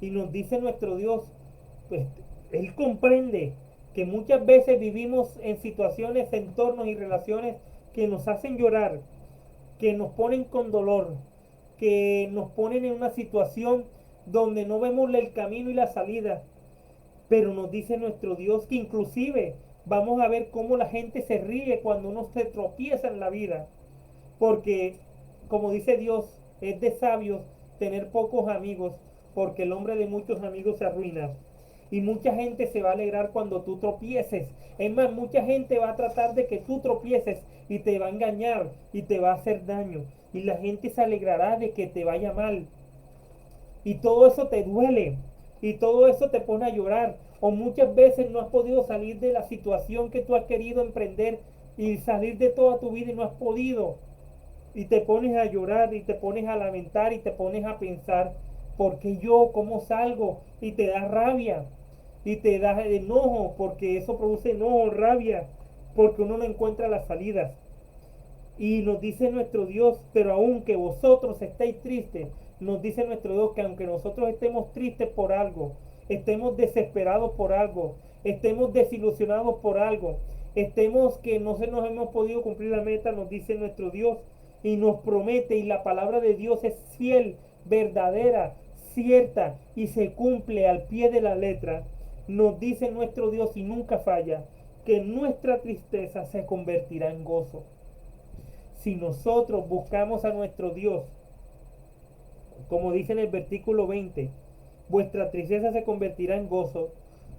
Y nos dice nuestro Dios, pues Él comprende que muchas veces vivimos en situaciones, entornos y relaciones que nos hacen llorar, que nos ponen con dolor, que nos ponen en una situación donde no vemos el camino y la salida. Pero nos dice nuestro Dios que inclusive vamos a ver cómo la gente se ríe cuando uno se tropieza en la vida. Porque, como dice Dios, es de sabios tener pocos amigos, porque el hombre de muchos amigos se arruina. Y mucha gente se va a alegrar cuando tú tropieces. Es más, mucha gente va a tratar de que tú tropieces y te va a engañar y te va a hacer daño. Y la gente se alegrará de que te vaya mal. Y todo eso te duele. Y todo eso te pone a llorar. O muchas veces no has podido salir de la situación que tú has querido emprender y salir de toda tu vida y no has podido y te pones a llorar y te pones a lamentar y te pones a pensar, ¿por qué yo? ¿Cómo salgo? Y te da rabia y te da enojo porque eso produce enojo, rabia, porque uno no encuentra las salidas. Y nos dice nuestro Dios, pero aunque vosotros estéis tristes, nos dice nuestro Dios que aunque nosotros estemos tristes por algo, estemos desesperados por algo, estemos desilusionados por algo, estemos que no se nos hemos podido cumplir la meta, nos dice nuestro Dios y nos promete, y la palabra de Dios es fiel, verdadera, cierta y se cumple al pie de la letra. Nos dice nuestro Dios y nunca falla, que nuestra tristeza se convertirá en gozo. Si nosotros buscamos a nuestro Dios, como dice en el versículo 20, vuestra tristeza se convertirá en gozo.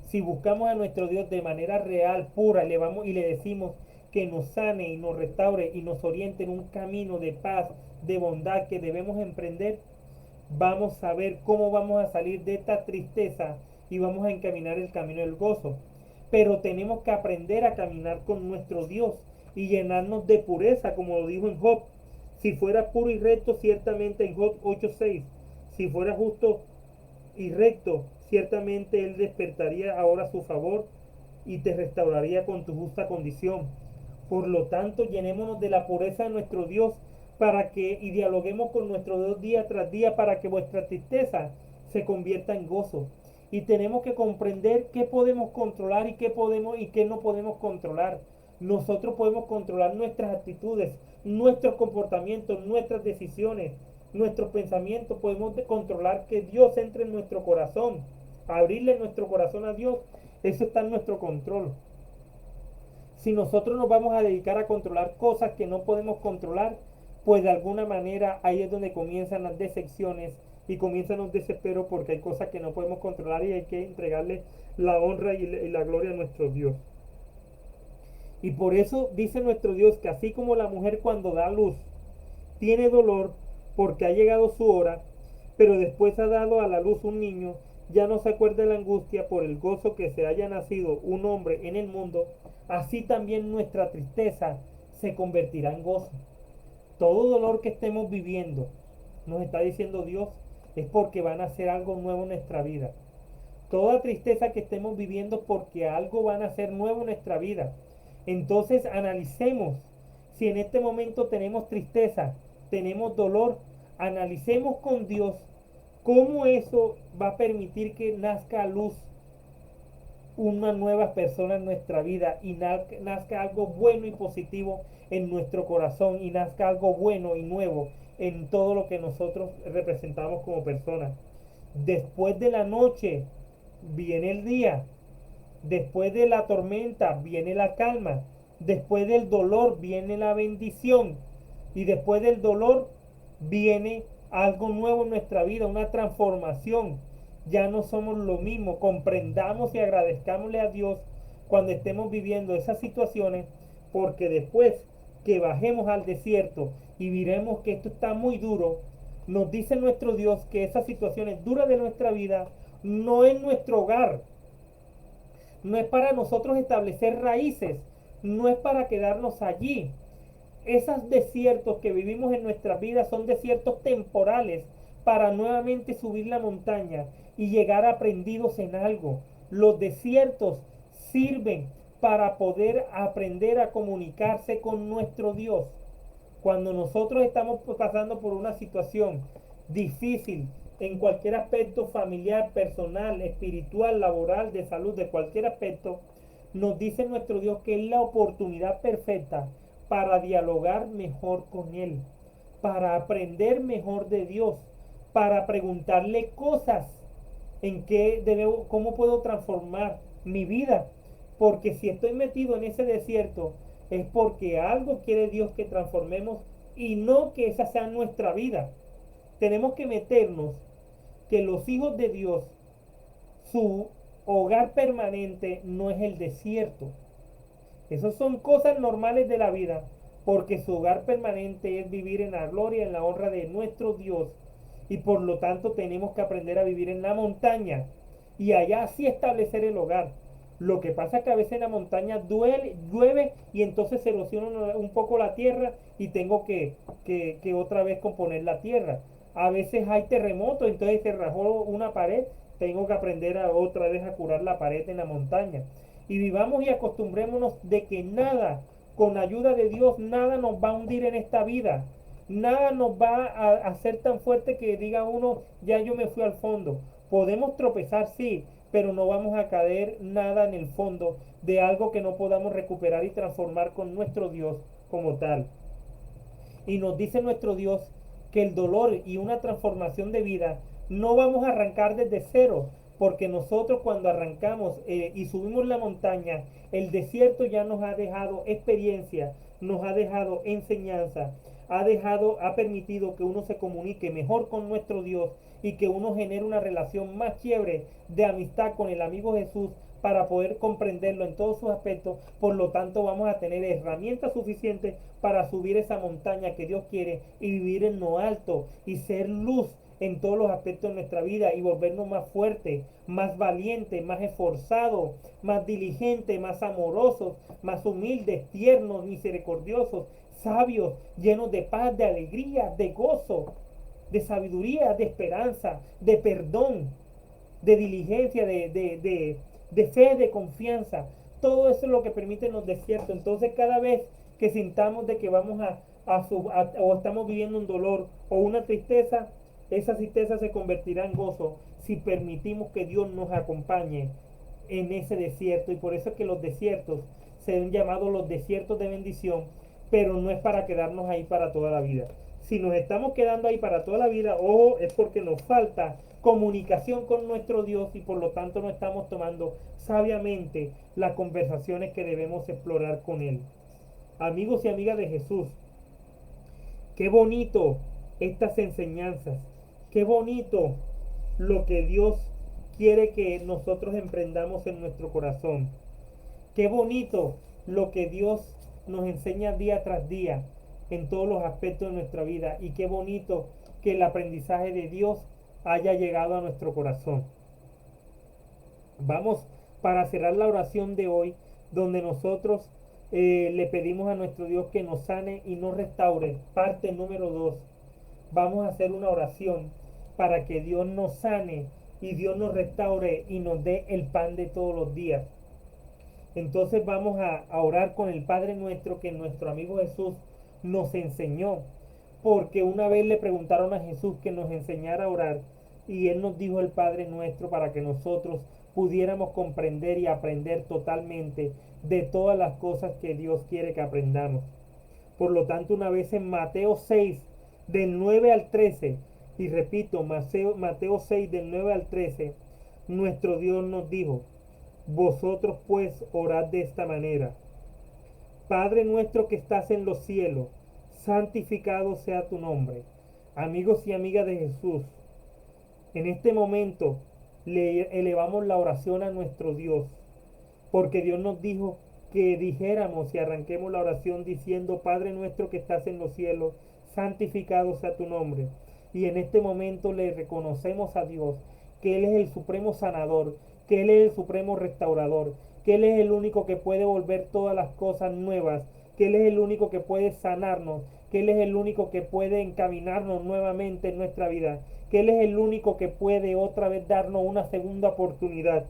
Si buscamos a nuestro Dios de manera real, pura, le vamos y le decimos que nos sane y nos restaure y nos oriente en un camino de paz, de bondad que debemos emprender, vamos a ver cómo vamos a salir de esta tristeza y vamos a encaminar el camino del gozo. Pero tenemos que aprender a caminar con nuestro Dios y llenarnos de pureza, como lo dijo en Job. Si fuera puro y recto, ciertamente en Job 8:6, si fuera justo y recto, ciertamente Él despertaría ahora a su favor y te restauraría con tu justa condición. Por lo tanto, llenémonos de la pureza de nuestro Dios para que y dialoguemos con nuestro Dios día tras día para que vuestra tristeza se convierta en gozo. Y tenemos que comprender qué podemos controlar y qué no podemos controlar. Nosotros podemos controlar nuestras actitudes, nuestros comportamientos, nuestras decisiones, nuestros pensamientos. Podemos controlar que Dios entre en nuestro corazón, abrirle nuestro corazón a Dios. Eso está en nuestro control. Si nosotros nos vamos a dedicar a controlar cosas que no podemos controlar, pues de alguna manera ahí es donde comienzan las decepciones y comienzan los desesperos porque hay cosas que no podemos controlar y hay que entregarle la honra y la gloria a nuestro Dios. Y por eso dice nuestro Dios que así como la mujer cuando da luz tiene dolor porque ha llegado su hora, pero después ha dado a la luz un niño, ya no se acuerda de la angustia por el gozo que se haya nacido un hombre en el mundo, así también nuestra tristeza se convertirá en gozo. Todo dolor que estemos viviendo, nos está diciendo Dios, es porque van a hacer algo nuevo en nuestra vida. Toda tristeza que estemos viviendo porque algo van a ser nuevo en nuestra vida. Entonces analicemos si en este momento tenemos tristeza, tenemos dolor, analicemos con Dios cómo eso va a permitir que nazca a luz una nueva persona en nuestra vida y nazca algo bueno y positivo en nuestro corazón y nazca algo bueno y nuevo en todo lo que nosotros representamos como personas. Después de la noche viene el día, después de la tormenta viene la calma, después del dolor viene la bendición y después del dolor viene algo nuevo en nuestra vida, una transformación. Ya no somos lo mismo. Comprendamos y agradezcámosle a Dios cuando estemos viviendo esas situaciones, porque después que bajemos al desierto y viremos que esto está muy duro, nos dice nuestro Dios que esas situaciones duras de nuestra vida no es nuestro hogar, no es para nosotros establecer raíces, no es para quedarnos allí. Esos desiertos que vivimos en nuestras vidas son desiertos temporales para nuevamente subir la montaña y llegar aprendidos en algo. Los desiertos sirven para poder aprender a comunicarse con nuestro Dios. Cuando nosotros estamos pasando por una situación difícil en cualquier aspecto familiar, personal, espiritual, laboral, de salud, de cualquier aspecto, nos dice nuestro Dios que es la oportunidad perfecta para dialogar mejor con Él, para aprender mejor de Dios, para preguntarle cosas en qué debo, cómo puedo transformar mi vida. Porque si estoy metido en ese desierto, es porque algo quiere Dios que transformemos y no que esa sea nuestra vida. Tenemos que meternos que los hijos de Dios, su hogar permanente no es el desierto. Esas son cosas normales de la vida, porque su hogar permanente es vivir en la gloria, en la honra de nuestro Dios. Y por lo tanto tenemos que aprender a vivir en la montaña y allá sí establecer el hogar. Lo que pasa es que a veces en la montaña llueve y entonces se erosiona un poco la tierra y tengo que otra vez componer la tierra. A veces hay terremotos, entonces se rajó una pared, tengo que aprender a otra vez a curar la pared en la montaña. Y vivamos y acostumbrémonos de que nada, con ayuda de Dios, nada nos va a hundir en esta vida. Nada nos va a hacer tan fuerte que diga uno, ya yo me fui al fondo. Podemos tropezar, sí, pero no vamos a caer nada en el fondo de algo que no podamos recuperar y transformar con nuestro Dios como tal. Y nos dice nuestro Dios que el dolor y una transformación de vida no vamos a arrancar desde cero, porque nosotros cuando arrancamos y subimos la montaña, el desierto ya nos ha dejado experiencia, nos ha dejado enseñanza, ha permitido que uno se comunique mejor con nuestro Dios y que uno genere una relación más chévere de amistad con el amigo Jesús para poder comprenderlo en todos sus aspectos. Por lo tanto, vamos a tener herramientas suficientes para subir esa montaña que Dios quiere y vivir en lo alto y ser luz en todos los aspectos de nuestra vida y volvernos más fuertes, más valientes, más esforzados, más diligentes, más amorosos, más humildes, tiernos, misericordiosos, sabios, llenos de paz, de alegría, de gozo, de sabiduría, de esperanza, de perdón, de diligencia, de fe, de confianza. Todo eso es lo que permiten los desiertos. Entonces cada vez que sintamos de que vamos o estamos viviendo un dolor o una tristeza, esa tristeza se convertirá en gozo si permitimos que Dios nos acompañe en ese desierto. Y por eso es que los desiertos se han llamado los desiertos de bendición, pero no es para quedarnos ahí para toda la vida. Si nos estamos quedando ahí para toda la vida, ojo, es porque nos falta comunicación con nuestro Dios y por lo tanto no estamos tomando sabiamente las conversaciones que debemos explorar con Él. Amigos y amigas de Jesús, qué bonito estas enseñanzas, qué bonito lo que Dios quiere que nosotros emprendamos en nuestro corazón. Qué bonito lo que Dios nos enseña día tras día en todos los aspectos de nuestra vida. Y qué bonito que el aprendizaje de Dios haya llegado a nuestro corazón. Vamos para cerrar la oración de hoy, donde nosotros le pedimos a nuestro Dios que nos sane y nos restaure. Parte número 2. Vamos a hacer una oración para que Dios nos sane y Dios nos restaure y nos dé el pan de todos los días. Entonces vamos a orar con el Padre nuestro que nuestro amigo Jesús nos enseñó. Porque una vez le preguntaron a Jesús que nos enseñara a orar y Él nos dijo el Padre nuestro para que nosotros pudiéramos comprender y aprender totalmente de todas las cosas que Dios quiere que aprendamos. Por lo tanto, una vez en Mateo 6, del 9 al 13, y repito, Mateo 6, del 9 al 13, nuestro Dios nos dijo, vosotros pues orad de esta manera. Padre nuestro que estás en los cielos, santificado sea tu nombre. Amigos y amigas de Jesús, en este momento le elevamos la oración a nuestro Dios, porque Dios nos dijo que dijéramos y arranquemos la oración diciendo, Padre nuestro que estás en los cielos, santificado sea tu nombre. Y en este momento le reconocemos a Dios que Él es el supremo sanador, que Él es el supremo restaurador, que Él es el único que puede volver todas las cosas nuevas, que Él es el único que puede sanarnos, que Él es el único que puede encaminarnos nuevamente en nuestra vida, que Él es el único que puede otra vez darnos una segunda oportunidad,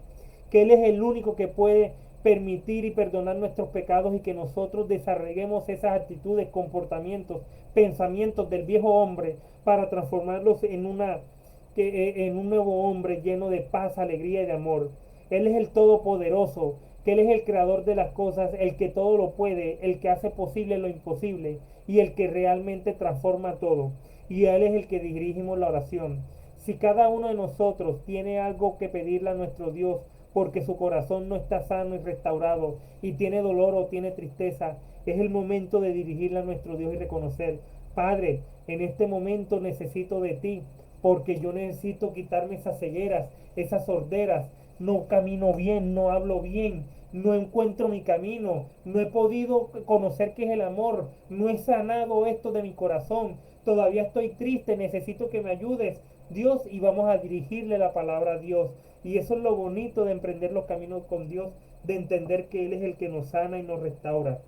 que Él es el único que puede permitir y perdonar nuestros pecados y que nosotros desarrollemos esas actitudes, comportamientos, pensamientos del viejo hombre para transformarlos en un nuevo hombre lleno de paz, alegría y de amor. Él es el Todopoderoso, que Él es el creador de las cosas, el que todo lo puede, el que hace posible lo imposible y el que realmente transforma todo. Y a Él es el que dirigimos la oración. Si cada uno de nosotros tiene algo que pedirle a nuestro Dios porque su corazón no está sano y restaurado y tiene dolor o tiene tristeza, es el momento de dirigirle a nuestro Dios y reconocer, Padre, en este momento necesito de ti, porque yo necesito quitarme esas cegueras, esas sorderas, no camino bien, no hablo bien, no encuentro mi camino, no he podido conocer qué es el amor, no he sanado esto de mi corazón, todavía estoy triste, necesito que me ayudes, Dios, y vamos a dirigirle la palabra a Dios. Y eso es lo bonito de emprender los caminos con Dios, de entender que Él es el que nos sana y nos restaura.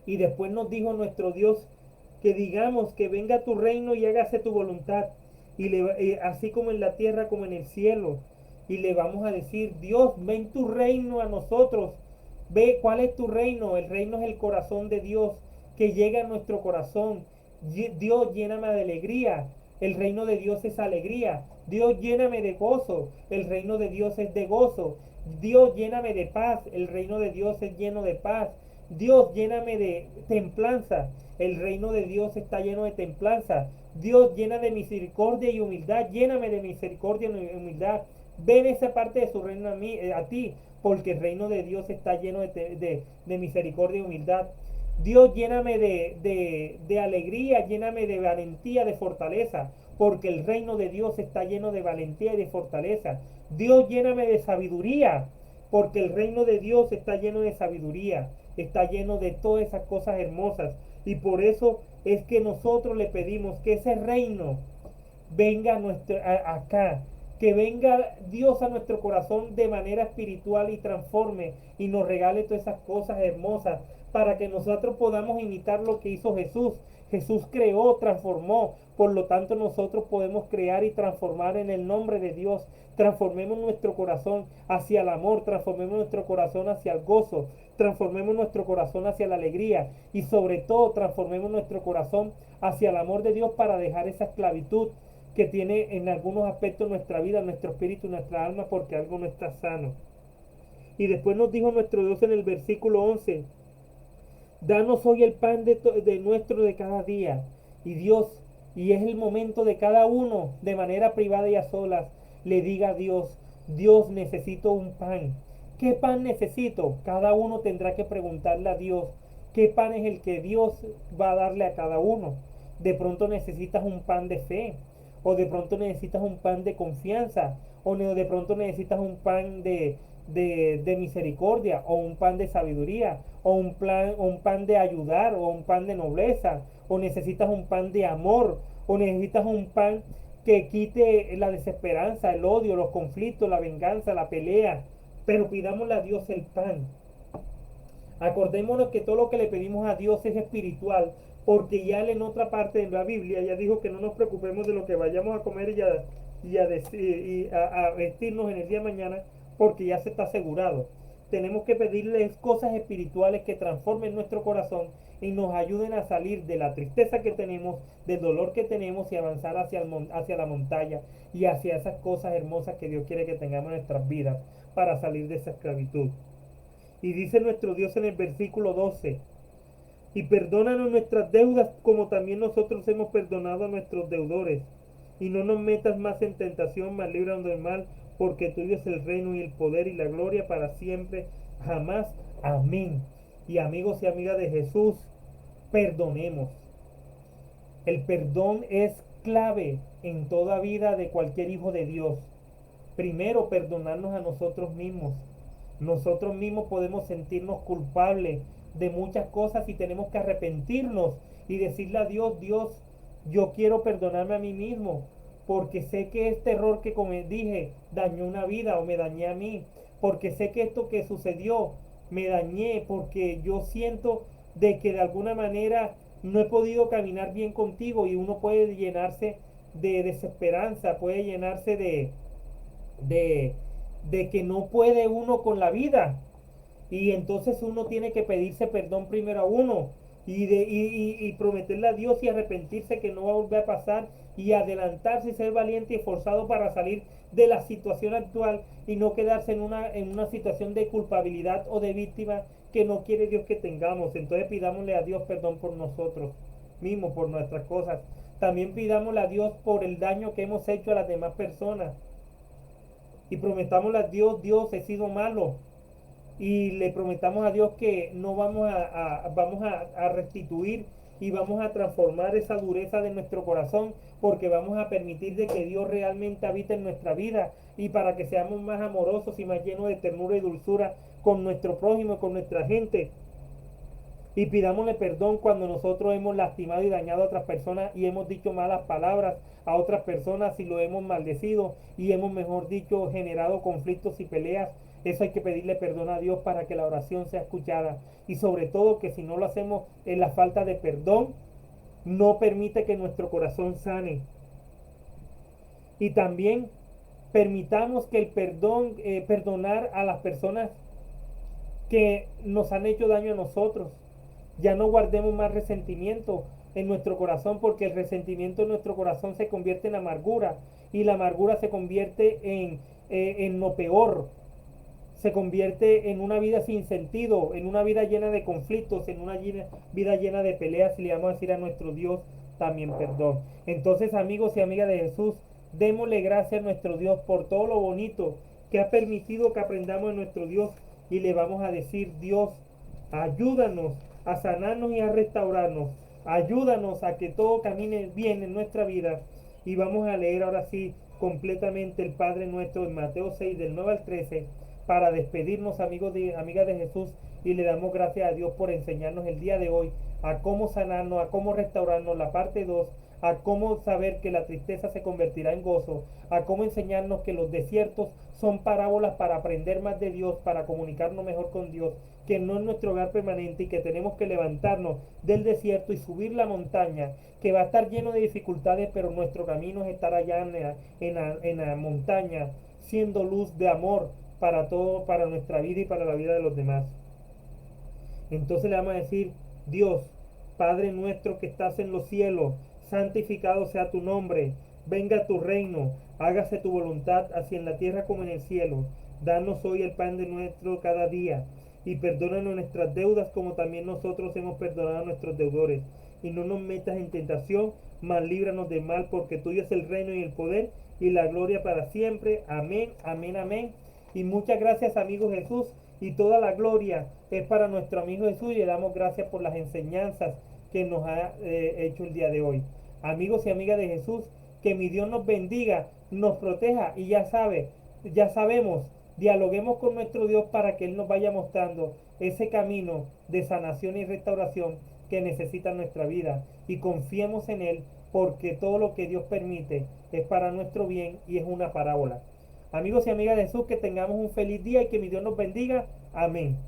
Y después nos dijo nuestro Dios que digamos que venga tu reino y hágase tu voluntad, así como en la tierra como en el cielo. Y le vamos a decir, Dios, ven tu reino a nosotros. Ve cuál es tu reino. El reino es el corazón de Dios que llega a nuestro corazón. Dios, lléname de alegría. El reino de Dios es alegría. Dios, lléname de gozo. El reino de Dios es de gozo. Dios, lléname de paz. El reino de Dios es lleno de paz. Dios, lléname de templanza. El reino de Dios está lleno de templanza. Dios, llena de misericordia y humildad. Lléname de misericordia y humildad. Ven esa parte de su reino a ti, porque el reino de Dios está lleno de misericordia y humildad. Dios, lléname de alegría, lléname de valentía, de fortaleza, porque el reino de Dios está lleno de valentía y de fortaleza. Dios, lléname de sabiduría, porque el reino de Dios está lleno de sabiduría, está lleno de todas esas cosas hermosas. Y por eso es que nosotros le pedimos que ese reino venga acá, que venga Dios a nuestro corazón de manera espiritual y transforme y nos regale todas esas cosas hermosas para que nosotros podamos imitar lo que hizo Jesús. Jesús creó, transformó, por lo tanto nosotros podemos crear y transformar en el nombre de Dios. Transformemos nuestro corazón hacia el amor, transformemos nuestro corazón hacia el gozo, transformemos nuestro corazón hacia la alegría y sobre todo transformemos nuestro corazón hacia el amor de Dios para dejar esa esclavitud que tiene en algunos aspectos nuestra vida, nuestro espíritu, nuestra alma, porque algo no está sano. Y después nos dijo nuestro Dios en el versículo 11, danos hoy el pan de nuestro de cada día. Y Dios, y es el momento de cada uno, de manera privada y a solas, le diga a Dios, Dios, necesito un pan. ¿Qué pan necesito? Cada uno tendrá que preguntarle a Dios, ¿qué pan es el que Dios va a darle a cada uno? De pronto necesitas un pan de fe, o de pronto necesitas un pan de confianza, o de pronto necesitas un pan de misericordia, o un pan de sabiduría, o un pan de ayudar, o un pan de nobleza, o necesitas un pan de amor, o necesitas un pan que quite la desesperanza, el odio, los conflictos, la venganza, la pelea. Pero pidámosle a Dios el pan. Acordémonos que todo lo que le pedimos a Dios es espiritual, porque ya él en otra parte de la Biblia ya dijo que no nos preocupemos de lo que vayamos a comer y a vestirnos en el día de mañana, porque ya se está asegurado. Tenemos que pedirles cosas espirituales que transformen nuestro corazón y nos ayuden a salir de la tristeza que tenemos, del dolor que tenemos y avanzar hacia la montaña y hacia esas cosas hermosas que Dios quiere que tengamos en nuestras vidas para salir de esa esclavitud. Y dice nuestro Dios en el versículo 12, y perdónanos nuestras deudas como también nosotros hemos perdonado a nuestros deudores. Y no nos metas más en tentación, mas líbranos del mal, porque tuyo es el reino y el poder y la gloria para siempre, jamás. Amén. Y amigos y amigas de Jesús, perdonemos. El perdón es clave en toda vida de cualquier hijo de Dios. Primero, perdonarnos a nosotros mismos. Nosotros mismos podemos sentirnos culpables de muchas cosas y tenemos que arrepentirnos y decirle a Dios, Dios, yo quiero perdonarme a mí mismo, porque sé que este error que como dije dañó una vida o me dañé a mí, porque sé que esto que sucedió me dañé, porque yo siento de que de alguna manera no he podido caminar bien contigo y uno puede llenarse de desesperanza, puede llenarse de, de que no puede uno con la vida. Y entonces uno tiene que pedirse perdón primero a uno y prometerle a Dios y arrepentirse que no va a volver a pasar y adelantarse y ser valiente y esforzado para salir de la situación actual y no quedarse en una situación de culpabilidad o de víctima que no quiere Dios que tengamos. Entonces pidámosle a Dios perdón por nosotros mismos, por nuestras cosas. También pidámosle a Dios por el daño que hemos hecho a las demás personas y prometámosle a Dios, Dios, he sido malo, y le prometamos a Dios que no vamos a restituir y vamos a transformar esa dureza de nuestro corazón, porque vamos a permitir de que Dios realmente habite en nuestra vida y para que seamos más amorosos y más llenos de ternura y dulzura con nuestro prójimo y con nuestra gente. Y pidámosle perdón cuando nosotros hemos lastimado y dañado a otras personas y hemos dicho malas palabras a otras personas y lo hemos maldecido y hemos, mejor dicho, generado conflictos y peleas. Eso hay que pedirle perdón a Dios para que la oración sea escuchada. Y sobre todo que si no lo hacemos en la falta de perdón, no permite que nuestro corazón sane. Y también permitamos que el perdón, perdonar a las personas que nos han hecho daño a nosotros. Ya no guardemos más resentimiento en nuestro corazón, porque el resentimiento en nuestro corazón se convierte en amargura y la amargura se convierte en lo peor, se convierte en una vida sin sentido, en una vida llena de conflictos, en una vida llena de peleas, y le vamos a decir a nuestro Dios también perdón. Entonces, amigos y amigas de Jesús, démosle gracias a nuestro Dios por todo lo bonito que ha permitido que aprendamos de nuestro Dios, y le vamos a decir, Dios, ayúdanos a sanarnos y a restaurarnos, ayúdanos a que todo camine bien en nuestra vida. Y vamos a leer ahora sí completamente el Padre Nuestro en Mateo 6 del 9 al 13 para despedirnos, amigos de amigas de Jesús, y le damos gracias a Dios por enseñarnos el día de hoy a cómo sanarnos, a cómo restaurarnos, la parte 2, a cómo saber que la tristeza se convertirá en gozo, a cómo enseñarnos que los desiertos son parábolas para aprender más de Dios, para comunicarnos mejor con Dios, que no es nuestro hogar permanente y que tenemos que levantarnos del desierto y subir la montaña, que va a estar lleno de dificultades, pero nuestro camino es estar allá en la montaña, siendo luz de amor para todo, para nuestra vida y para la vida de los demás. Entonces le vamos a decir, Dios, Padre nuestro que estás en los cielos, santificado sea tu nombre, venga tu reino, hágase tu voluntad, así en la tierra como en el cielo. Danos hoy el pan de nuestro cada día, y perdónanos nuestras deudas como también nosotros hemos perdonado a nuestros deudores. Y no nos metas en tentación, mas líbranos del mal, porque tuyo es el reino y el poder y la gloria para siempre. Amén, amén, amén. Y muchas gracias, amigo Jesús, y toda la gloria es para nuestro amigo Jesús, y le damos gracias por las enseñanzas que nos ha hecho el día de hoy. Amigos y amigas de Jesús, que mi Dios nos bendiga, nos proteja, y ya sabemos, dialoguemos con nuestro Dios para que Él nos vaya mostrando ese camino de sanación y restauración que necesita nuestra vida, y confiemos en Él, porque todo lo que Dios permite es para nuestro bien y es una parábola. Amigos y amigas de Jesús, que tengamos un feliz día y que mi Dios nos bendiga. Amén.